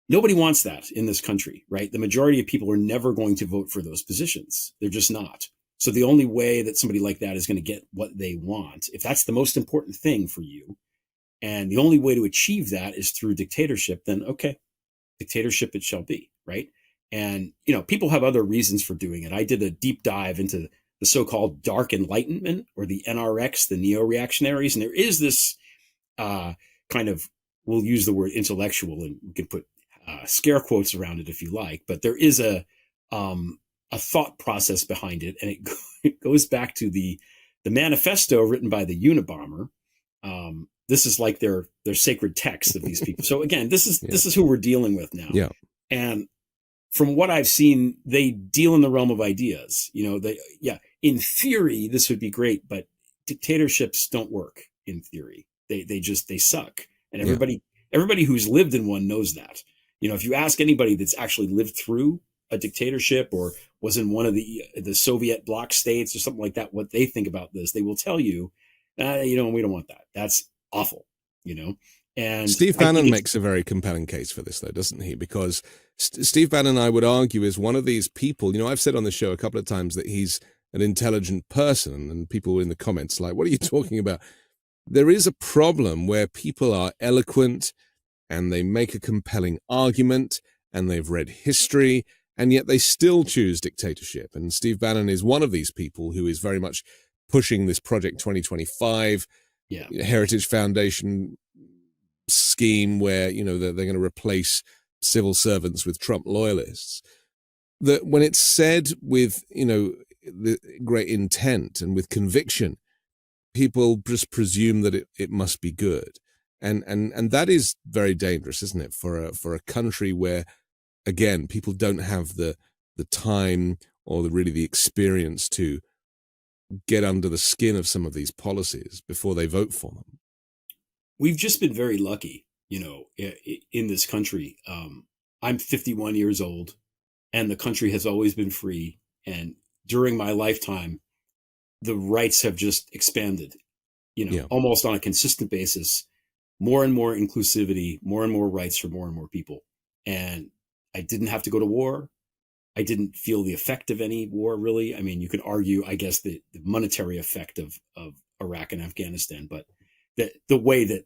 Nobody wants that in this country, right? The majority of people are never going to vote for those positions. They're just not. So the only way that somebody like that is going to get what they want, if that's the most important thing for you, and the only way to achieve that is through dictatorship, then okay, dictatorship it shall be, right? And, people have other reasons for doing it. I did a deep dive into the so-called Dark Enlightenment, or the NRX, the neo-reactionaries. And there is this we'll use the word intellectual, and we can put scare quotes around it if you like, but there is a thought process behind it. And it goes back to the manifesto written by the Unabomber. This is like their sacred text of these people. So again, this is who we're dealing with now. Yeah. And from what I've seen, they deal in the realm of ideas. In theory, this would be great, but dictatorships don't work in theory. They suck. And everybody who's lived in one knows that. If you ask anybody that's actually lived through a dictatorship or was in one of the Soviet bloc states or something like that, what they think about this, they will tell you, we don't want that. That's awful, And Steve Bannon makes a very compelling case for this, though, doesn't he? Because Steve Bannon, I would argue, is one of these people. I've said on the show a couple of times that he's an intelligent person, and people in the comments like, what are you talking about? There is a problem where people are eloquent and they make a compelling argument and they've read history, and yet they still choose dictatorship. And Steve Bannon is one of these people who is very much pushing this Project 2025 Heritage Foundation scheme where, they're going to replace civil servants with Trump loyalists. That when it's said with, the great intent and with conviction, people just presume that it must be good. And that is very dangerous, isn't it? For a country where, again, people don't have the time or the experience to get under the skin of some of these policies before they vote for them. We've just been very lucky, in this country. I'm 51 years old, and the country has always been free. And during my lifetime, the rights have just expanded, almost on a consistent basis. More and more inclusivity, more and more rights for more and more people. And I didn't have to go to war. I didn't feel the effect of any war, really. I mean, you could argue, I guess, the monetary effect of Iraq and Afghanistan, but the way that,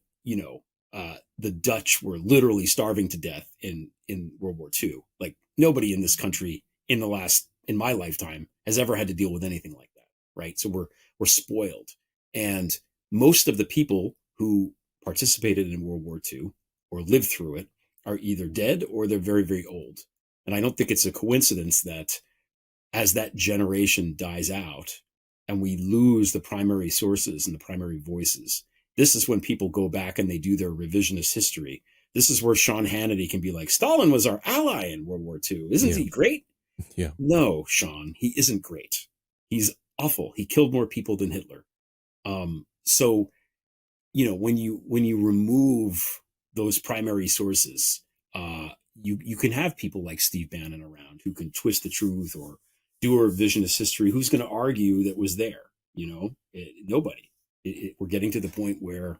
the Dutch were literally starving to death in World War II. Like, nobody in this country in my lifetime has ever had to deal with anything like that, right? So we're spoiled. And most of the people who participated in World War II or lived through it are either dead or they're very, very old. And I don't think it's a coincidence that as that generation dies out and we lose the primary sources and the primary voices, this is when people go back and they do their revisionist history. This is where Sean Hannity can be like, Stalin was our ally in World War II. Isn't he great? Yeah. No, Sean, he isn't great. He's awful. He killed more people than Hitler. So, when you remove those primary sources, you can have people like Steve Bannon around who can twist the truth or do a revisionist history. Who's going to argue that was there? Nobody. We're getting to the point where,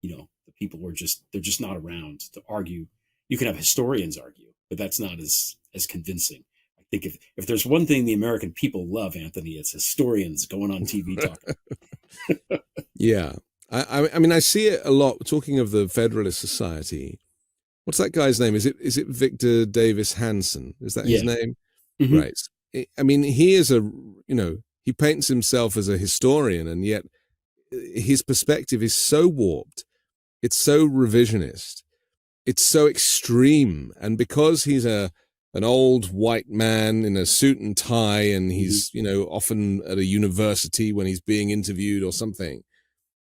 the people they're just not around to argue. You can have historians argue, but that's not as convincing. I think if there's one thing the American people love, Anthony, it's historians going on TV talking. Yeah. I mean, I see it a lot. Talking of the Federalist Society, what's that guy's name? Is it Victor Davis Hanson? Is that his name? Mm-hmm. Right. I mean, he is he paints himself as a historian, and yet his perspective is so warped. It's so revisionist. it's so extreme. And because he's an old white man in a suit and tie, and he's, often at a university when he's being interviewed or something,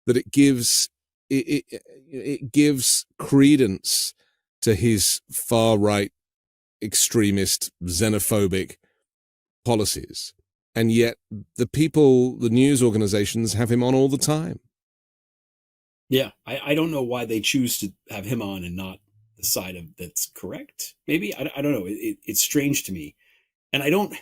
that it gives credence to his far right, extremist, xenophobic policies. And yet the news organizations have him on all the time. Yeah, I don't know why they choose to have him on and not the side of that's correct. Maybe I don't know. It's strange to me, and I don't.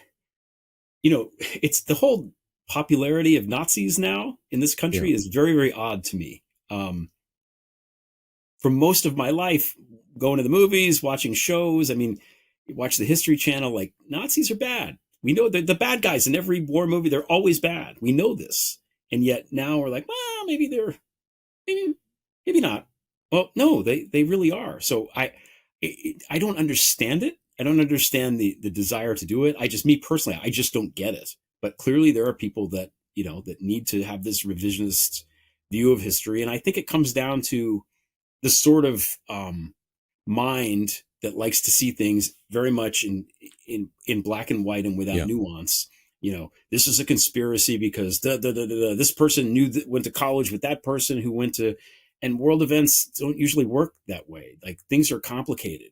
It's the whole popularity of Nazis now in this country is very, very odd to me. For most of my life, going to the movies, watching shows. I mean, you watch the History Channel. Like, Nazis are bad. We know the bad guys in every war movie. They're always bad. We know this, and yet now we're like, well, maybe they're. Maybe not. Well, no, they really are. So I don't understand it. I don't understand the desire to do it. Me personally, I just don't get it. But clearly there are people that, that need to have this revisionist view of history. And I think it comes down to the sort of mind that likes to see things very much in black and white and without nuance. This is a conspiracy because this person went to college with that person who went to, and world events don't usually work that way. Like, things are complicated,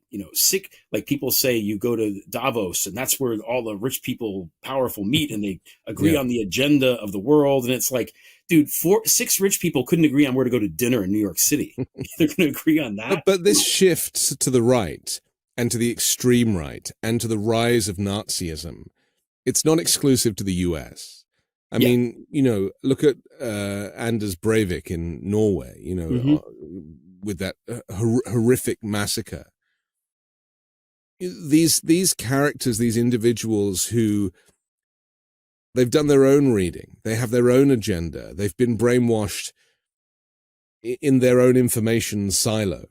like people say you go to Davos and that's where all the rich people, powerful meet and they agree on the agenda of the world. And it's like, dude, 6 rich people couldn't agree on where to go to dinner in New York City. They're going to agree on that. But this shift to the right and to the extreme right and to the rise of Nazism, it's not exclusive to the US. I mean, look at Anders Breivik in Norway, with that horrific massacre. These characters, these individuals who they've done their own reading, they have their own agenda, they've been brainwashed in their own information silo.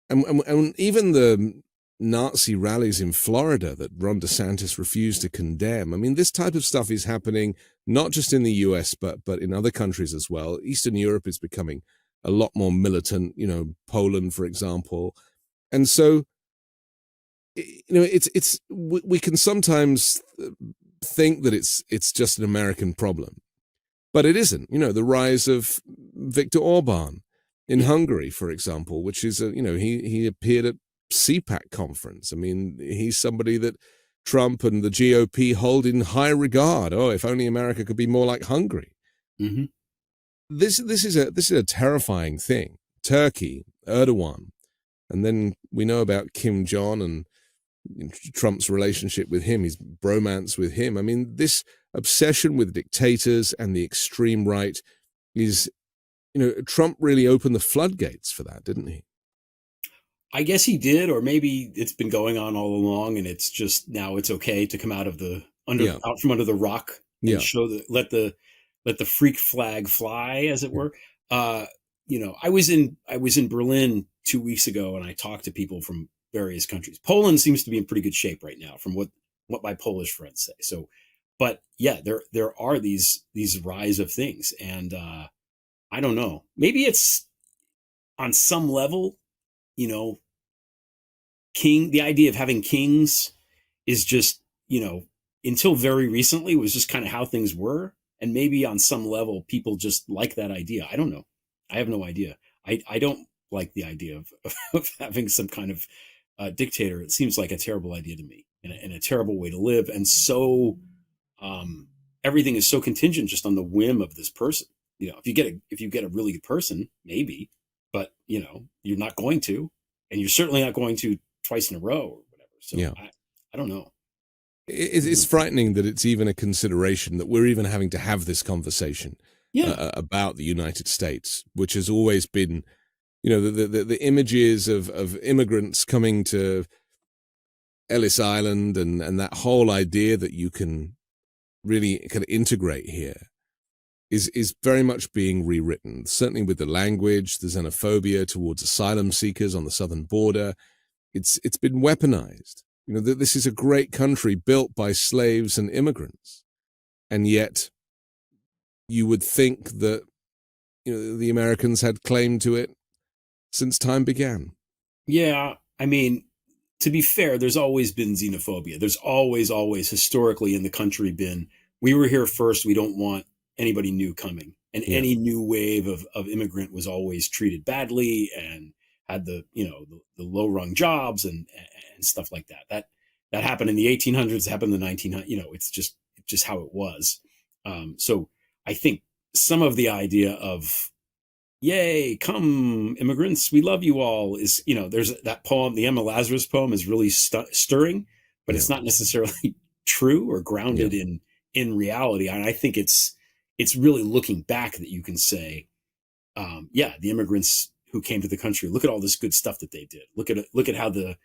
And even the Nazi rallies in Florida that Ron DeSantis refused to condemn. I mean, this type of stuff is happening not just in the US, but in other countries as well. Eastern Europe is becoming a lot more militant, Poland, for example. And so, we can sometimes think that it's just an American problem, but it isn't. The rise of Viktor Orban in Hungary, for example, which is, he appeared at CPAC conference. I mean, he's somebody that Trump and the GOP hold in high regard. Oh, if only America could be more like Hungary. Mm-hmm. This is a terrifying thing. Turkey, Erdogan, and then we know about Kim Jong and Trump's relationship with him, his bromance with him. I mean, this obsession with dictators and the extreme right is, Trump really opened the floodgates for that, didn't he? I guess he did, or maybe it's been going on all along, and it's just now it's okay to come out of out from under the rock and show let the freak flag fly, as it were. I was in Berlin 2 weeks ago, and I talked to people from various countries. Poland seems to be in pretty good shape right now, from what my Polish friends say. So, but yeah, there are these rise of things, and I don't know. Maybe it's on some level. The idea of having kings is just, until very recently was just kind of how things were. And maybe on some level, people just like that idea. I don't know. I have no idea. I don't like the idea of having some kind of dictator. It seems like a terrible idea to me and a terrible way to live. And so everything is so contingent just on the whim of this person. If you get a really good person, maybe. But, you're not going to, and you're certainly not going to twice in a row or whatever. So I don't know. It's frightening that it's even a consideration that we're even having to have this conversation about the United States, which has always been, the images of immigrants coming to Ellis Island and that whole idea that you can really kind of integrate here is very much being rewritten, certainly with the language, the xenophobia towards asylum seekers on the southern border. It's been weaponized. This is a great country built by slaves and immigrants. And yet you would think that, the Americans had claim to it since time began. Yeah, I mean, to be fair, there's always been xenophobia. There's always historically in the country been, we were here first. We don't want anybody new coming. And Yeah. any new wave of immigrant was always treated badly and had the low rung jobs and stuff like that. That happened in the 1800s, happened in the 1900s. It's just how it was. So I think some of the idea of, yay, come immigrants, we love you all, is, there's that poem, the Emma Lazarus poem, is really stirring, but it's not necessarily true or grounded in reality. And I think it's really looking back that you can say, the immigrants who came to the country, look at all this good stuff that they did. Look at how the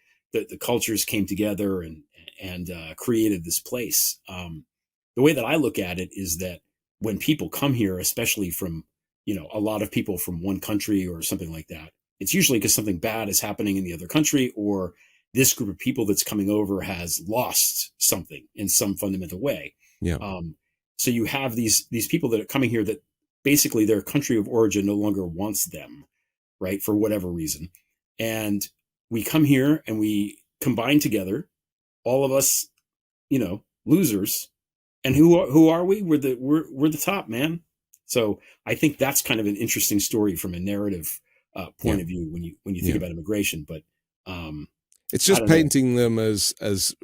cultures came together and created this place. The way that I look at it is that when people come here, especially from, a lot of people from one country or something like that, it's usually because something bad is happening in the other country, or this group of people that's coming over has lost something in some fundamental way. Yeah. So you have these people that are coming here that basically their country of origin no longer wants them, right, for whatever reason. And we come here and we combine together, all of us, losers. And who are we? We're the top, man. So I think that's kind of an interesting story from a narrative point of view when you think about immigration. But it's just painting them as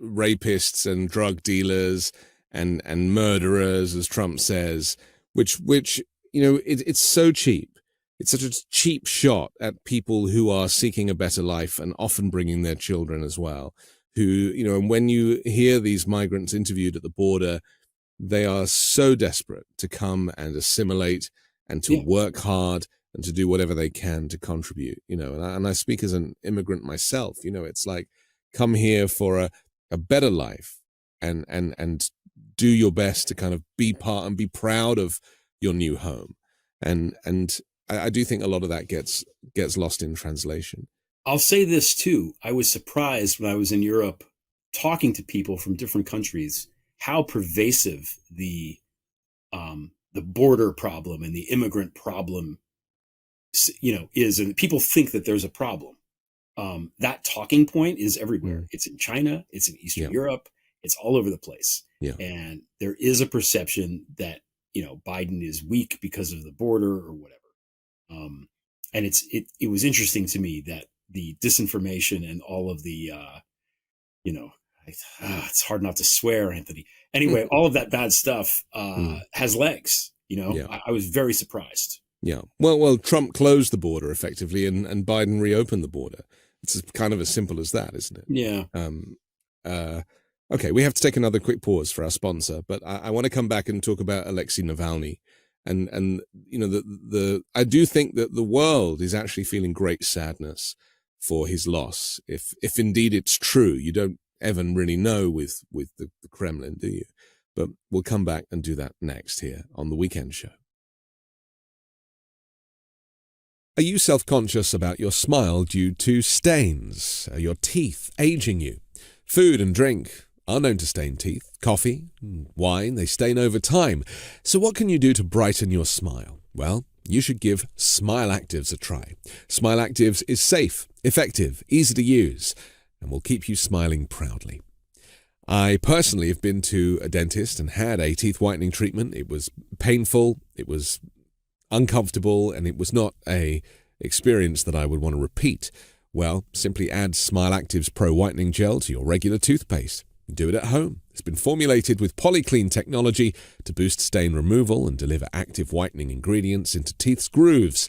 rapists and drug dealers and murderers, as Trump says, which it's so cheap. It's such a cheap shot at people who are seeking a better life and often bringing their children as well. Who, and when you hear these migrants interviewed at the border, they are so desperate to come and assimilate and to work hard and to do whatever they can to contribute, and I speak as an immigrant myself. It's like, come here for a better life and do your best to kind of be part and be proud of your new home. And I do think a lot of that gets lost in translation. I'll say this too. I was surprised when I was in Europe talking to people from different countries, how pervasive the border problem and the immigrant problem, is. And people think that there's a problem. That talking point is everywhere. It's in China. It's in Eastern Europe. It's all over the place. Yeah. And there is a perception that, Biden is weak because of the border or whatever. And it was interesting to me that the disinformation and all of the, it's hard not to swear, Anthony. Anyway, all of that bad stuff has legs. I was very surprised. Yeah. Well, Trump closed the border effectively, and Biden reopened the border. It's kind of as simple as that, isn't it? Yeah. Okay, we have to take another quick pause for our sponsor, but I want to come back and talk about Alexei Navalny. And I do think that the world is actually feeling great sadness for his loss. If indeed it's true, you don't ever really know with the Kremlin, do you? But we'll come back and do that next here on The Weekend Show. Are you self-conscious about your smile due to stains? Are your teeth aging you? Food and drink are known to stain teeth. Coffee, wine, they stain over time. So what can you do to brighten your smile? Well, you should give Smile Actives a try. Smile Actives is safe, effective, easy to use, and will keep you smiling proudly. I personally have been to a dentist and had a teeth whitening treatment. It was painful, it was uncomfortable, and it was not an experience that I would want to repeat. Well, simply add Smile Actives Pro Whitening Gel to your regular toothpaste. Do it at home. It's been formulated with polyclean technology to boost stain removal and deliver active whitening ingredients into teeth's grooves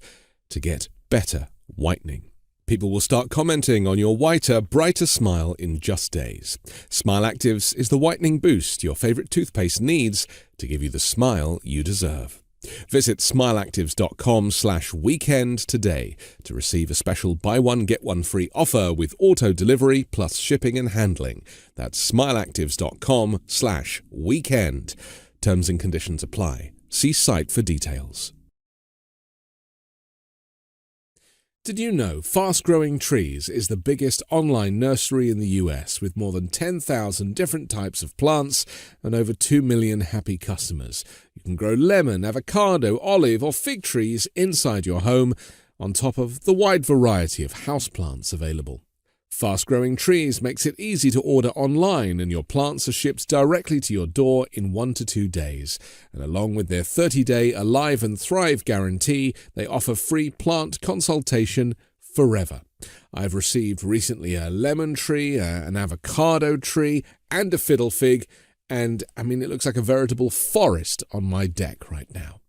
to get better whitening. People will start commenting on your whiter, brighter smile in just days. Smile Actives is the whitening boost your favorite toothpaste needs to give you the smile you deserve. Visit smileactives.com/weekend today to receive a special buy one get one free offer with auto delivery plus shipping and handling. That's smileactives.com/weekend. Terms and conditions apply. See site for details. Did you know Fast Growing Trees is the biggest online nursery in the US with more than 10,000 different types of plants and over 2 million happy customers? You can grow lemon, avocado, olive or fig trees inside your home on top of the wide variety of houseplants available. Fast Growing Trees makes it easy to order online, and your plants are shipped directly to your door in 1 to 2 days. And along with their 30-day Alive and Thrive guarantee, they offer free plant consultation forever. I've received recently a lemon tree, an avocado tree, and a fiddle fig, and it looks like a veritable forest on my deck right now.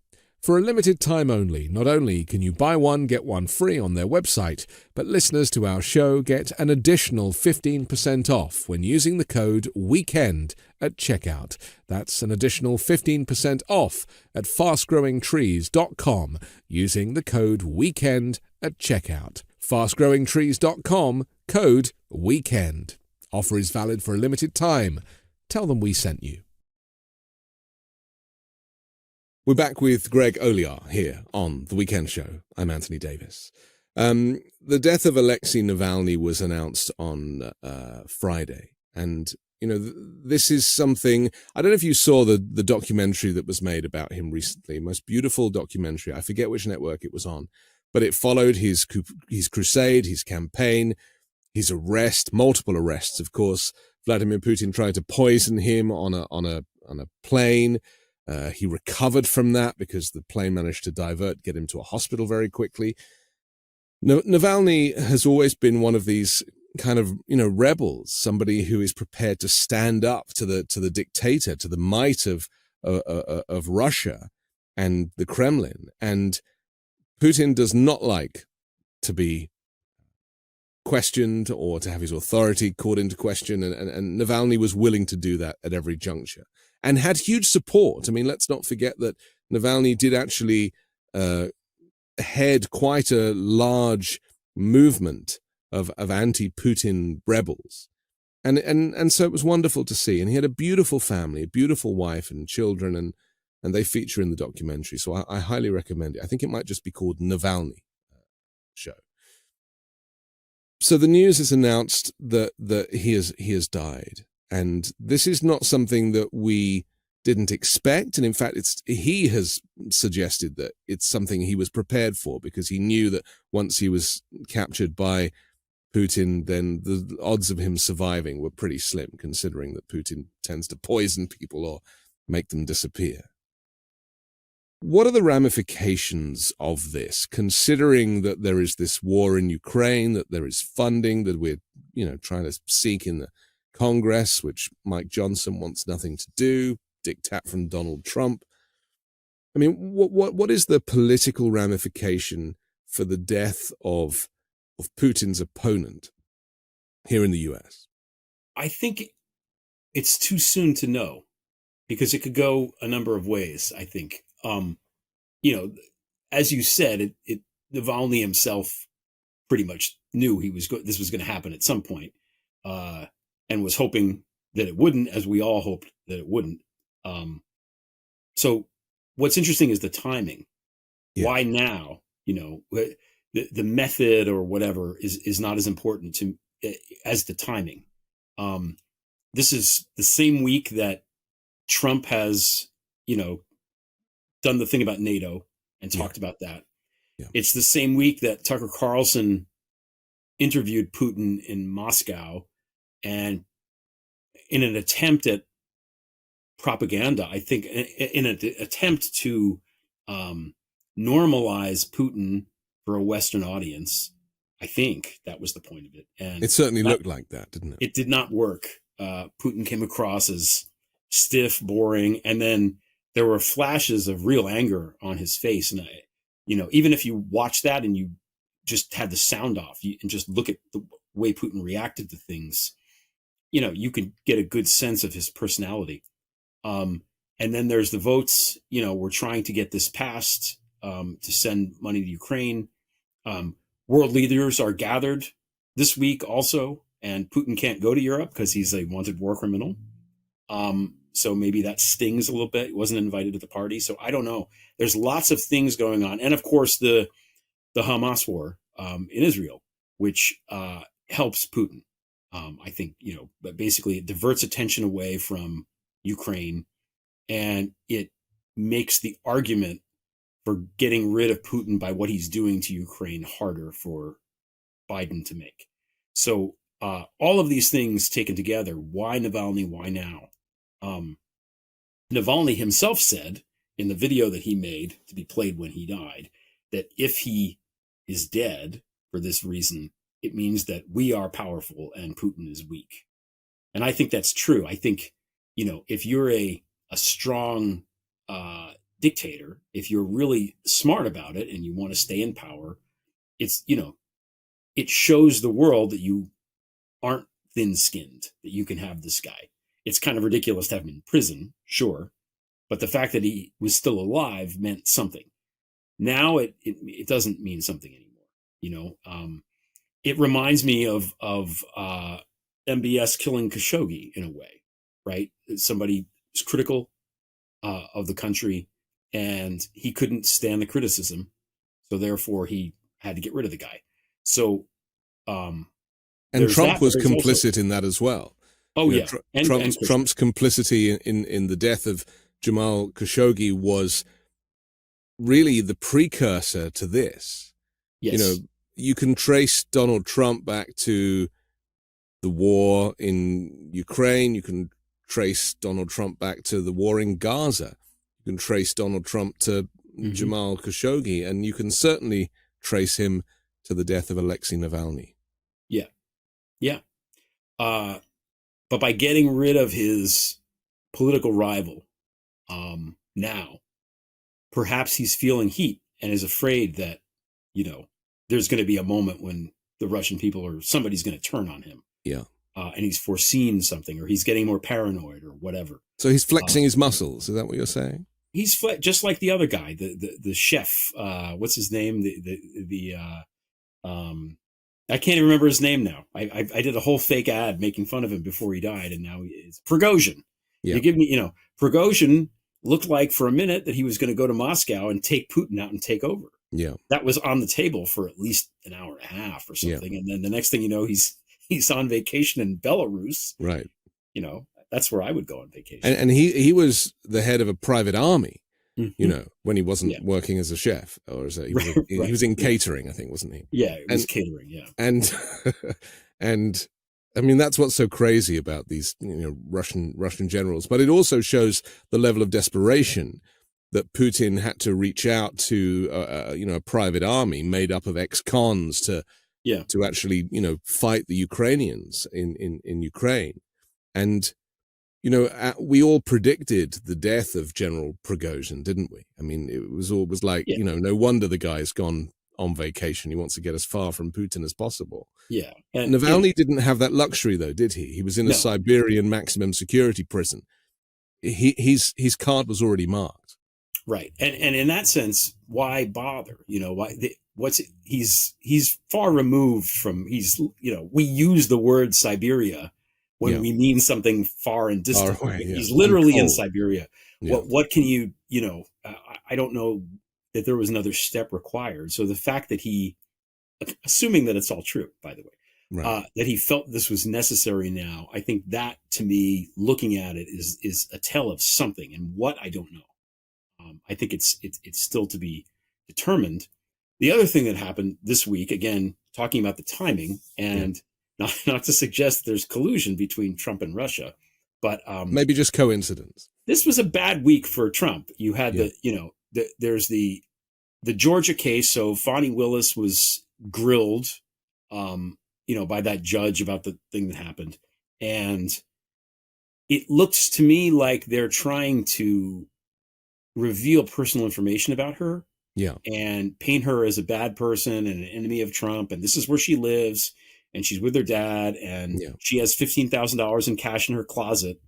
For a limited time only, not only can you buy one, get one free on their website, but listeners to our show get an additional 15% off when using the code WEEKEND at checkout. That's an additional 15% off at fastgrowingtrees.com using the code WEEKEND at checkout. Fastgrowingtrees.com, code WEEKEND. Offer is valid for a limited time. Tell them we sent you. We're back with Greg Olear here on The Weekend Show. I'm Anthony Davis. The death of Alexei Navalny was announced on Friday. And, this is something, I don't know if you saw the documentary that was made about him recently, most beautiful documentary. I forget which network it was on, but it followed his crusade, his campaign, his arrest, multiple arrests, of course. Vladimir Putin tried to poison him on a plane. He recovered from that because the plane managed to get him to a hospital very quickly. Navalny has always been one of these kind of, rebels, somebody who is prepared to stand up to the dictator, to the might of Russia and the Kremlin. And Putin does not like to be questioned or to have his authority called into question. And Navalny was willing to do that at every juncture and had huge support. Let's not forget that Navalny did actually head quite a large movement of anti-Putin rebels. And so it was wonderful to see. And he had a beautiful family, a beautiful wife and children, and they feature in the documentary. So I highly recommend it. I think it might just be called Navalny Show. So the news is announced that he has died. And this is not something that we didn't expect. And in fact, he has suggested that it's something he was prepared for, because he knew that once he was captured by Putin, then the odds of him surviving were pretty slim, considering that Putin tends to poison people or make them disappear. What are the ramifications of this, considering that there is this war in Ukraine, that there is funding that we're, trying to seek in the Congress, which Mike Johnson wants nothing to do, diktat from Donald Trump? What is the political ramification for the death of Putin's opponent here in the US? I think it's too soon to know, because it could go a number of ways, I think. As you said, Navalny himself pretty much knew this was going to happen at some point, and was hoping that it wouldn't, as we all hoped that it wouldn't. So what's interesting is the timing. Yeah. Why now? The method or whatever is not as important as the timing. This is the same week that Trump has, done the thing about NATO and talked about that. Yeah. It's the same week that Tucker Carlson interviewed Putin in Moscow, and in an attempt at propaganda, I think, in an attempt to normalize Putin for a Western audience, I think that was the point of it. And it certainly looked like that, didn't it? It did not work. Putin came across as stiff, boring, and then there were flashes of real anger on his face. And, even if you watch that and you just had the sound off and just look at the way Putin reacted to things, you could get a good sense of his personality. And then there's the votes. We're trying to get this passed to send money to Ukraine. World leaders are gathered this week also, and Putin can't go to Europe because he's a wanted war criminal. So maybe that stings a little bit. He wasn't invited to the party. So I don't know. There's lots of things going on. And of course, the Hamas war in Israel, which helps Putin. I think, but basically it diverts attention away from Ukraine, and it makes the argument for getting rid of Putin by what he's doing to Ukraine harder for Biden to make. So all of these things taken together, why Navalny, why now? Navalny himself said in the video that he made to be played when he died, that if he is dead for this reason, it means that we are powerful and Putin is weak. And I think that's true. I think, if you're a strong dictator, if you're really smart about it and you want to stay in power, it's, it shows the world that you aren't thin-skinned, that you can have this guy. It's kind of ridiculous to have him in prison, sure, but the fact that he was still alive meant something. Now it doesn't mean something anymore. It reminds me of MBS killing Khashoggi in a way, right? Somebody was critical of the country, and he couldn't stand the criticism, so therefore he had to get rid of the guy. So, and Trump was complicit in that as well. Oh, yeah. Trump's complicity in the death of Jamal Khashoggi was really the precursor to this. Yes. You can trace Donald Trump back to the war in Ukraine. You can trace Donald Trump back to the war in Gaza. You can trace Donald Trump to Jamal Khashoggi, and you can certainly trace him to the death of Alexei Navalny. Yeah. Yeah. But by getting rid of his political rival now, perhaps he's feeling heat and is afraid that, there's going to be a moment when the Russian people or somebody's going to turn on him. Yeah. And he's foreseen something, or he's getting more paranoid or whatever. So he's flexing his muscles. Is that what you're saying? He's just like the other guy, the chef. What's his name? I can't even remember his name now. I did a whole fake ad making fun of him before he died, and now it's Prigozhin. Yeah. You give me, Prigozhin looked like for a minute that he was going to go to Moscow and take Putin out and take over. Yeah. That was on the table for at least an hour and a half or something. Yeah. And then the next thing you know, he's on vacation in Belarus. Right. That's where I would go on vacation. And he was the head of a private army, when he wasn't working as a chef, or he was in catering, I think, wasn't he? Yeah, it was catering, yeah. And I mean, that's what's so crazy about these, Russian generals. But it also shows the level of desperation that Putin had to reach out to, a private army made up of ex-cons to actually, fight the Ukrainians in Ukraine. And, we all predicted the death of General Prigozhin, didn't we? I mean, it was always like, no wonder the guy's gone on vacation. He wants to get as far from Putin as possible. Yeah. And Navalny didn't have that luxury, though, did he? He was in a Siberian maximum security prison. His card was already marked. Right. And in that sense, why bother? He's far removed from, we use the word Siberia when we mean something far and distant. Far away, He's literally in Siberia. Yeah. What can you, I don't know that there was another step required. So the fact that he, assuming that it's all true, by the way, that he felt this was necessary now, I think that, to me, looking at it is a tell of something, and what, I don't know. I think it's still to be determined. The other thing that happened this week, again, talking about the timing, and not to suggest there's collusion between Trump and Russia, but maybe just coincidence. This was a bad week for Trump. You had there's the Georgia case. So Fani Willis was grilled, by that judge about the thing that happened, and it looks to me like they're trying to reveal personal information about her, and paint her as a bad person and an enemy of Trump. And this is where she lives, and she's with her dad, and she has $15,000 in cash in her closet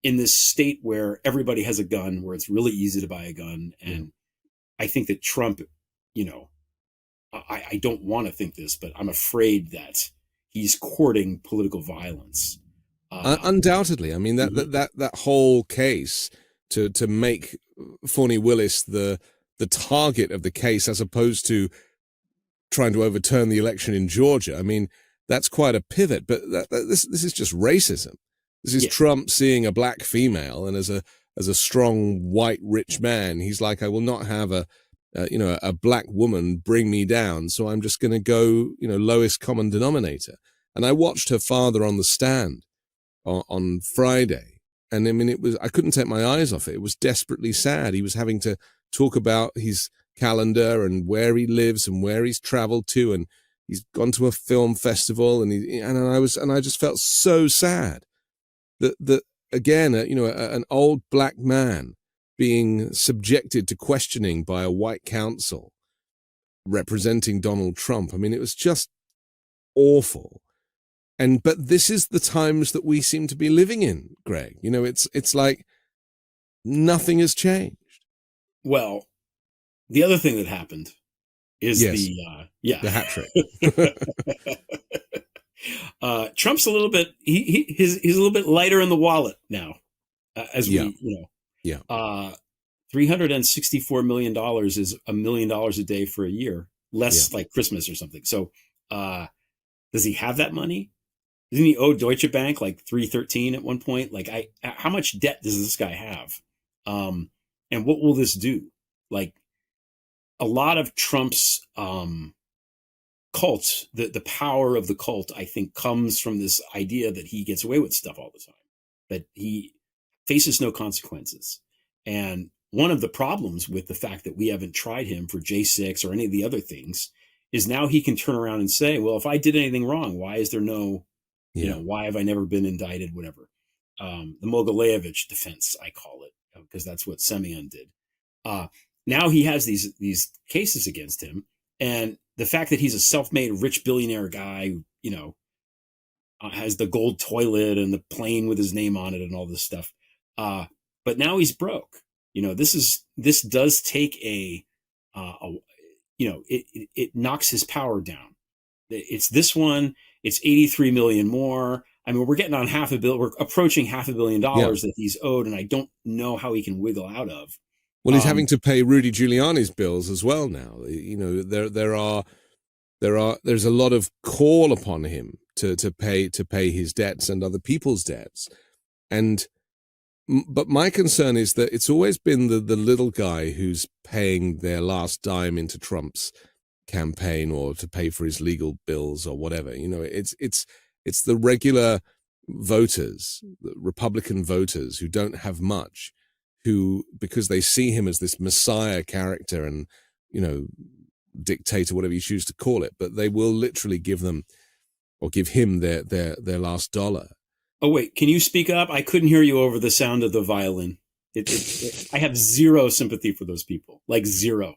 in this state where everybody has a gun, where it's really easy to buy a gun. And I think that Trump, I don't want to think this, but I'm afraid that he's courting political violence. Undoubtedly. I mean, that whole case to make Fani Willis the target of the case, as opposed to trying to overturn the election in Georgia. I mean, that's quite a pivot, but this is just racism. This is Trump seeing a black female, and as a strong white rich man, he's like, I will not have a a black woman bring me down. So I'm just going to go, lowest common denominator. And I watched her father on the stand on Friday. And I mean, I couldn't take my eyes off it. It was desperately sad. He was having to talk about his calendar and where he lives and where he's traveled to. And he's gone to a film festival. And I just felt so sad that again, an old black man being subjected to questioning by a white counsel representing Donald Trump. I mean, it was just awful. But this is the times that we seem to be living in, Greg. It's like nothing has changed. Well, the other thing that happened is the hat trick. Trump's a little bit he's a little bit lighter in the wallet now, $364 million is $1 million a day for a year, less like Christmas or something. So does he have that money? Didn't he owe Deutsche Bank like $313 at one point? Like, how much debt does this guy have? And what will this do? Like, a lot of Trump's cult, the power of the cult, I think, comes from this idea that he gets away with stuff all the time, that he faces no consequences. And one of the problems with the fact that we haven't tried him for J6 or any of the other things is now he can turn around and say, well, if I did anything wrong, why is there no, why have I never been indicted, whatever. The Mogilevich defense, I call it, because that's what Semyon did. Now he has these cases against him. And the fact that he's a self-made rich billionaire guy who, has the gold toilet and the plane with his name on it and all this stuff. But now he's broke. This does take it knocks his power down. It's this one, it's 83 million more. I mean, we're getting on we're approaching $500 million that he's owed, and I don't know how he can wiggle out of. Well, he's having to pay Rudy Giuliani's bills as well now. There's a lot of call upon him to pay his debts and other people's debts. But my concern is that it's always been the little guy who's paying their last dime into Trump's campaign or to pay for his legal bills or whatever. It's the regular voters, the Republican voters who don't have much, who, because they see him as this messiah character and, dictator, whatever you choose to call it, but they will literally give him their last dollar. Oh, wait, can you speak up? I couldn't hear you over the sound of the violin. I have zero sympathy for those people, like zero.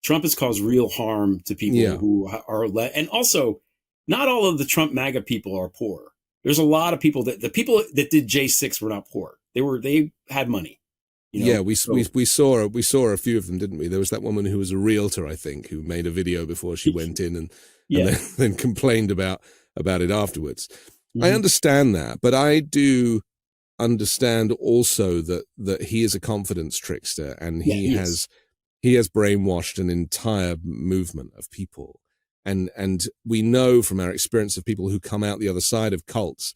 Trump has caused real harm to people who are, and also not all of the Trump MAGA people are poor. There's a lot of people the people that did J6 were not poor. They had money. We saw a few of them, didn't we? There was that woman who was a realtor, I think, who made a video before she went in and then complained about it afterwards. Mm-hmm. I understand that, but I do understand also that he is a confidence trickster, and he has brainwashed an entire movement of people. And we know from our experience of people who come out the other side of cults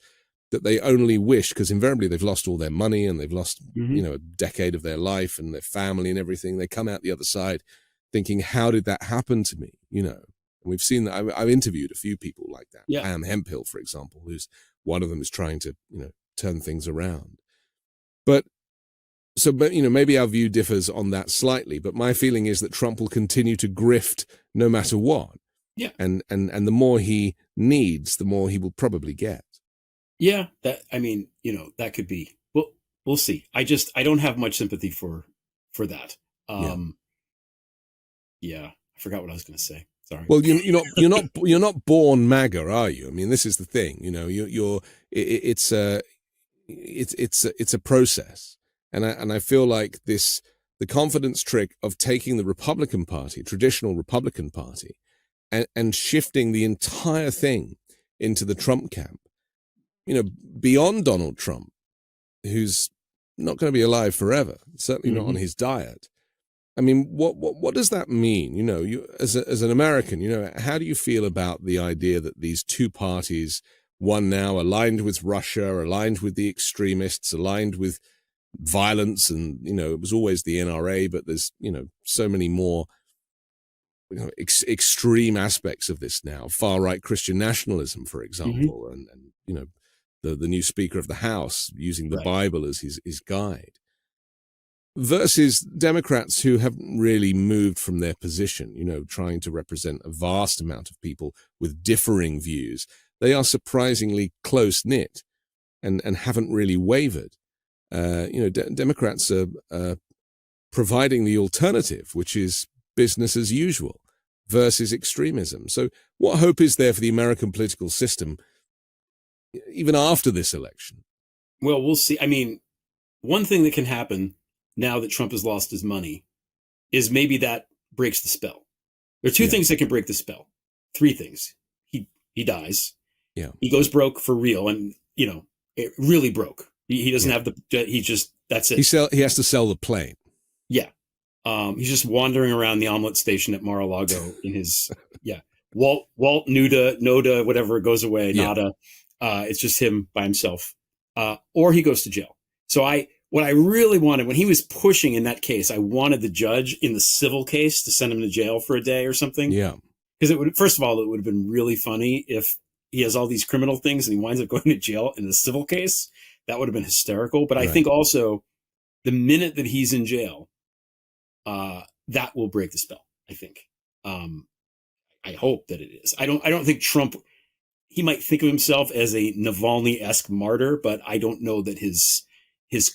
that they only wish, because invariably they've lost all their money and they've lost, a decade of their life and their family and everything. They come out the other side thinking, how did that happen to me? And we've seen that. I've interviewed a few people like that. Yeah. Pam Hemphill, for example, who's one of them is trying to, turn things around. But maybe our view differs on that slightly, but my feeling is that Trump will continue to grift no matter what. Yeah. And the more he needs, the more he will probably get. Yeah, that could be. Well, we'll see. I don't have much sympathy for that. I forgot what I was going to say. Sorry. Well, you're not born MAGA, are you? I mean, this is the thing. It's a process, and I feel like the confidence trick of taking the Republican Party, traditional Republican Party, and shifting the entire thing into the Trump camp. Beyond Donald Trump, who's not going to be alive forever, certainly not on his diet. I mean, what does that mean? You as an American, how do you feel about the idea that these two parties, one now aligned with Russia, aligned with the extremists, aligned with violence, and it was always the NRA, but there's so many more extreme aspects of this now, far-right Christian nationalism, for example, and the new Speaker of the House using the Bible as his guide, versus Democrats who haven't really moved from their position, trying to represent a vast amount of people with differing views. They are surprisingly close-knit and haven't really wavered. Democrats are providing the alternative, which is business as usual versus extremism. So what hope is there for the American political system even after this election? Well, we'll see. I mean, one thing that can happen now that Trump has lost his money is maybe that breaks the spell. There are two things that can break the spell. Three things. He dies. Yeah. He goes broke for real. And, it really broke. He doesn't have that's it. He has to sell the plane. Yeah. He's just wandering around the omelet station at Mar-a-Lago in his, Walt, Noda, whatever goes away, Nada. It's just him by himself. Or he goes to jail. So what I really wanted when he was pushing in that case, I wanted the judge in the civil case to send him to jail for a day or something. Yeah. Because first of all, it would have been really funny if he has all these criminal things and he winds up going to jail in the civil case. That would have been hysterical. But I think also the minute that he's in jail, that will break the spell, I think. I hope that it is. I don't think Trump, he might think of himself as a Navalny-esque martyr, but I don't know that his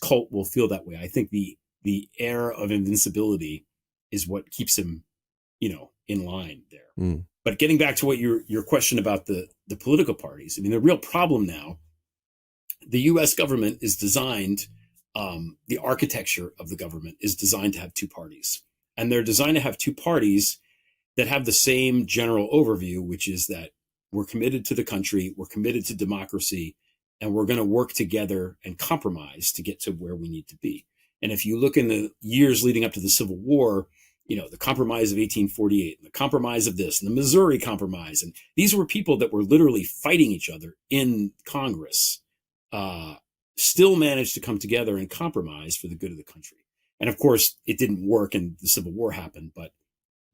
cult will feel that way. I think the air of invincibility is what keeps him, in line there. But getting back to what your question about the political parties, I mean, the real problem now, the U.S. government is designed, the architecture of the government is designed to have two parties. And they're designed to have two parties that have the same general overview, which is that we're committed to the country, we're committed to democracy, and we're going to work together and compromise to get to where we need to be. And if you look in the years leading up to the Civil War, the Compromise of 1848, and the Compromise of this, and the Missouri Compromise, and these were people that were literally fighting each other in Congress, still managed to come together and compromise for the good of the country. And of course, it didn't work and the Civil War happened, but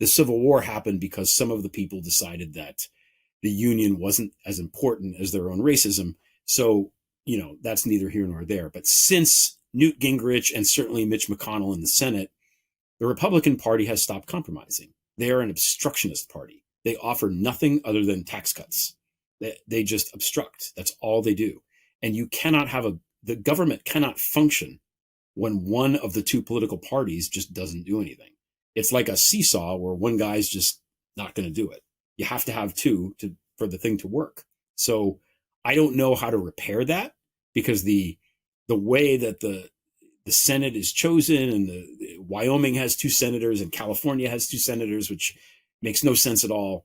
the Civil War happened because some of the people decided that the Union wasn't as important as their own racism. So, that's neither here nor there. But since Newt Gingrich and certainly Mitch McConnell in the Senate, the Republican Party has stopped compromising. They are an obstructionist party. They offer nothing other than tax cuts. They just obstruct. That's all they do. And you cannot the government cannot function when one of the two political parties just doesn't do anything. It's like a seesaw where one guy's just not going to do it. You have to have two for the thing to work. So I don't know how to repair that, because the way that the Senate is chosen, and the Wyoming has two senators and California has two senators, which makes no sense at all.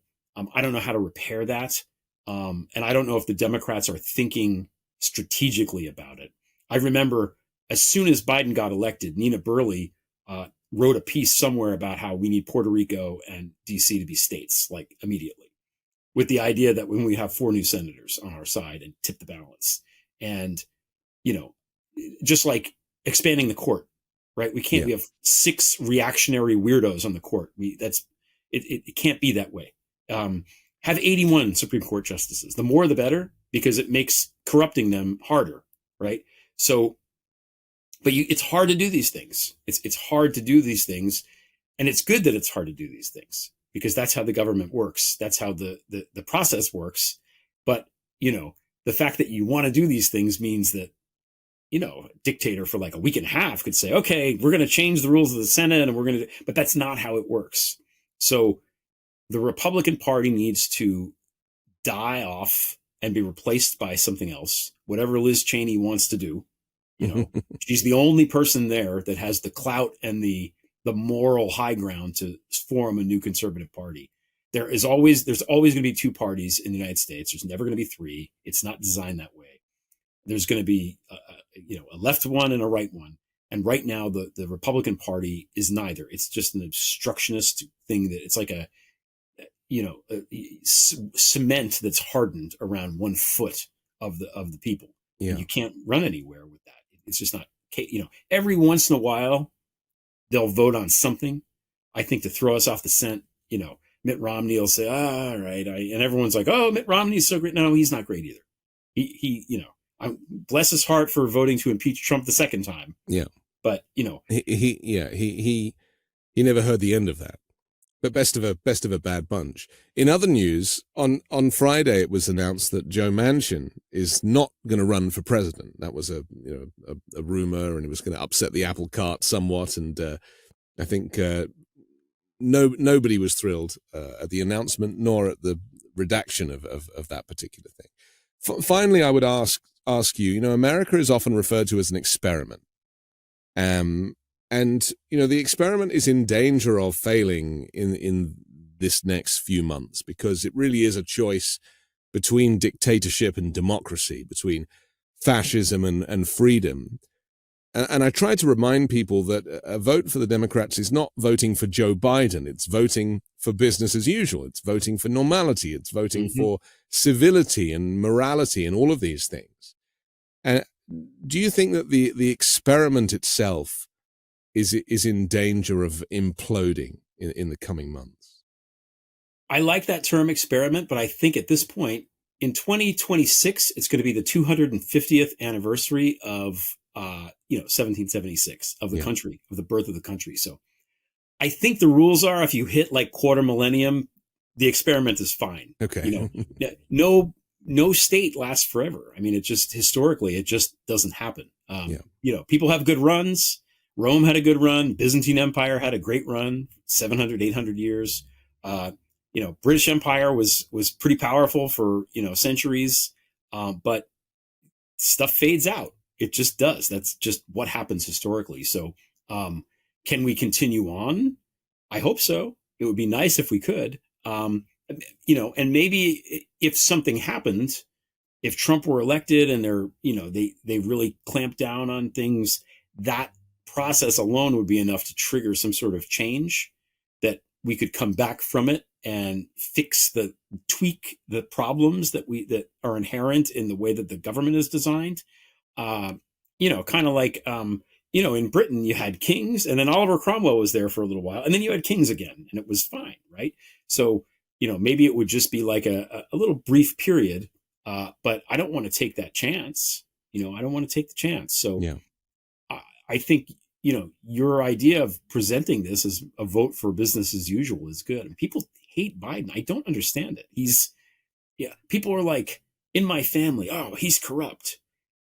I don't know how to repair that. And I don't know if the Democrats are thinking strategically about it. I remember as soon as Biden got elected, Nina Burley wrote a piece somewhere about how we need Puerto Rico and DC to be states, like immediately, with the idea that when we have 4 new senators on our side and tip the balance, and, just like expanding the court, right? We can't, we have 6 reactionary weirdos on the court. It can't be that way. Have 81 Supreme Court justices. The more, the better, because it makes corrupting them harder, right? So, but it's hard to do these things. It's hard to do these things, and it's good that it's hard to do these things, because that's how the government works. That's how the process works. But, the fact that you want to do these things means that, a dictator for like a week and a half could say, okay, we're going to change the rules of the Senate, and but that's not how it works. So the Republican Party needs to die off and be replaced by something else, whatever Liz Cheney wants to do. She's the only person there that has the clout and the moral high ground to form a new conservative party. There's always going to be 2 parties in the United States. There's never going to be 3. It's not designed that way. There's going to be a left one and a right one. And right now, the Republican Party is neither. It's just an obstructionist thing that it's like a cement that's hardened around 1 foot of the people. Yeah. You can't run anywhere with that. It's just not, every once in a while, they'll vote on something, I think, to throw us off the scent. Mitt Romney will say, all right. And everyone's like, oh, Mitt Romney's so great. No, he's not great either. Bless his heart for voting to impeach Trump the second time. Yeah. But, he never heard the end of that. But best of a bad bunch. In other news, on Friday it was announced that Joe Manchin is not going to run for president. That was a rumor, and it was going to upset the apple cart somewhat. And I think nobody was thrilled at the announcement, nor at the redaction of that particular thing. Finally, I would ask you. America is often referred to as an experiment. And, the experiment is in danger of failing in this next few months, because it really is a choice between dictatorship and democracy, between fascism and freedom. And I try to remind people that a vote for the Democrats is not voting for Joe Biden. It's voting for business as usual. It's voting for normality. It's voting for civility and morality and all of these things. And do you think that the experiment itself is in danger of imploding in the coming months? I like that term experiment, but I think at this point in 2026, it's going to be the 250th anniversary of 1776 of the country, of the birth of the country. So I think the rules are, if you hit like quarter millennium, the experiment is fine. Okay. No state lasts forever. I mean, historically, it just doesn't happen. People have good runs. Rome had a good run. Byzantine Empire had a great run, 700, 800 years. British Empire was pretty powerful for, centuries. But stuff fades out. It just does. That's just what happens historically. So, can we continue on? I hope so. It would be nice if we could. And maybe if something happened, if Trump were elected and they really clamped down on things, that process alone would be enough to trigger some sort of change, that we could come back from it and tweak the problems that are inherent in the way that the government is designed. Kind of like, in Britain, you had kings, and then Oliver Cromwell was there for a little while, and then you had kings again, and it was fine, right? So, maybe it would just be like a little brief period, but I don't want to take that chance. I don't want to take the chance. So I think, your idea of presenting this as a vote for business as usual is good. And people hate Biden. I don't understand it. People are like, in my family, oh, he's corrupt.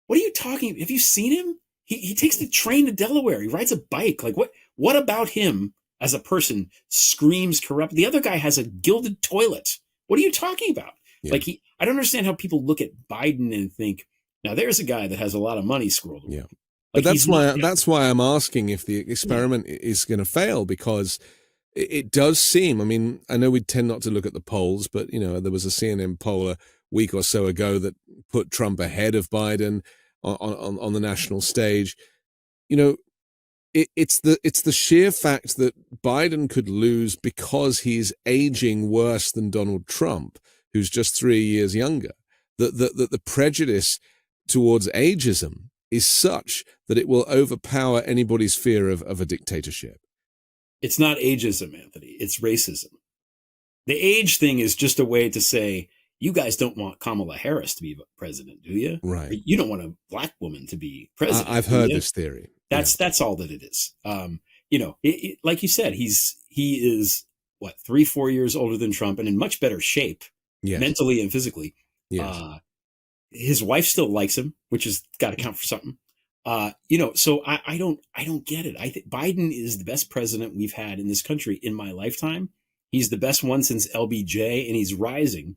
What are you talking? Have you seen him? He takes the train to Delaware. He rides a bike. Like, what about him as a person screams corrupt? The other guy has a gilded toilet. What are you talking about? Yeah. I don't understand how people look at Biden and think, now there's a guy that has a lot of money scrolled around. Yeah. But that's why I'm asking if the experiment is going to fail, because it does seem, I mean, I know we tend not to look at the polls, but, there was a CNN poll a week or so ago that put Trump ahead of Biden on the national stage. It's the sheer fact that Biden could lose because he's aging worse than Donald Trump, who's just 3 years younger. That the prejudice towards ageism is such that it will overpower anybody's fear of a dictatorship. It's not ageism, Anthony. It's racism. The age thing is just a way to say, you guys don't want Kamala Harris to be president, do you? Right. You don't want a black woman to be president. I've heard this theory. That's all that it is. Like you said, he is 3-4 years older than Trump, and in much better shape, mentally and physically. Yes. His wife still likes him, which has got to count for something. So I don't get it. I think Biden is the best president we've had in this country in my lifetime. He's the best one since LBJ, and he's rising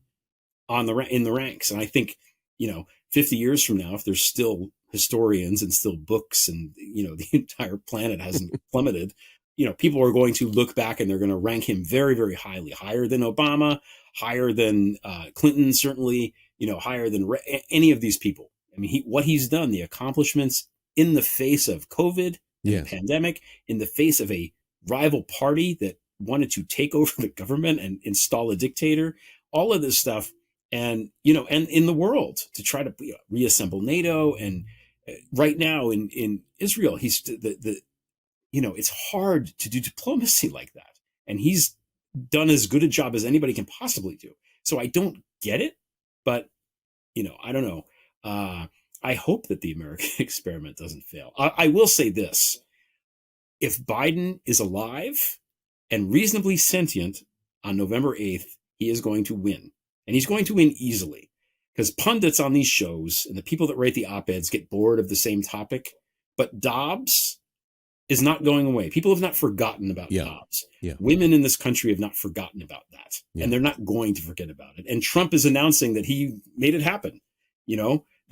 in the ranks. And I think, 50 years from now, if there's still historians and still books, and the entire planet hasn't plummeted, people are going to look back and they're going to rank him very, very highly, higher than Obama, higher than Clinton, certainly, higher than any of these people. I mean, what he's done, the accomplishments in the face of COVID, the pandemic, in the face of a rival party that wanted to take over the government and install a dictator, all of this stuff, and and in the world to try to reassemble NATO, and right now in Israel, he's it's hard to do diplomacy like that, and he's done as good a job as anybody can possibly do. So I don't get it, but I don't know. I hope that the American experiment doesn't fail. I will say this. If Biden is alive and reasonably sentient on November 8th, he is going to win. And he's going to win easily, because pundits on these shows and the people that write the op-eds get bored of the same topic. But Dobbs is not going away. People have not forgotten about Dobbs. Yeah. Women in this country have not forgotten about that. Yeah. And they're not going to forget about it. And Trump is announcing that he made it happen.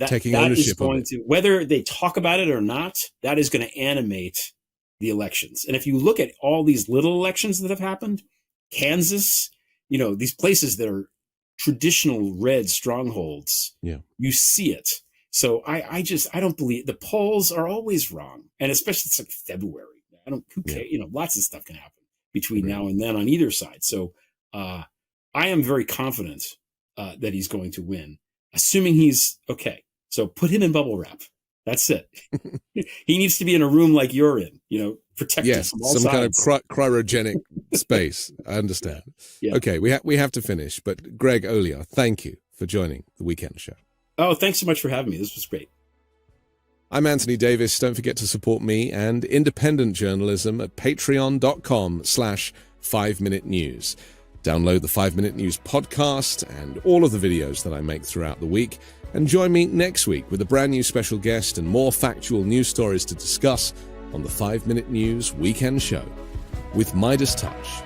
Taking that ownership is going to, whether they talk about it or not, that is going to animate the elections. And if you look at all these little elections that have happened, Kansas, these places that are traditional red strongholds, you see it. So I don't believe the polls are always wrong. And especially it's like February. Who cares? Lots of stuff can happen between now and then on either side. So I am very confident that he's going to win, assuming he's okay. So put him in bubble wrap. That's it. He needs to be in a room like you're in, protected from all sides. Some kind of cryogenic space. I understand. Yeah. Okay, we have to finish. But Greg Olear, thank you for joining the Weekend Show. Oh, thanks so much for having me. This was great. I'm Anthony Davis. Don't forget to support me and independent journalism at patreon.com/5Minute News. Download the 5 Minute News podcast and all of the videos that I make throughout the week. And join me next week with a brand new special guest and more factual news stories to discuss on the 5 Minute News Weekend Show with Midas Touch.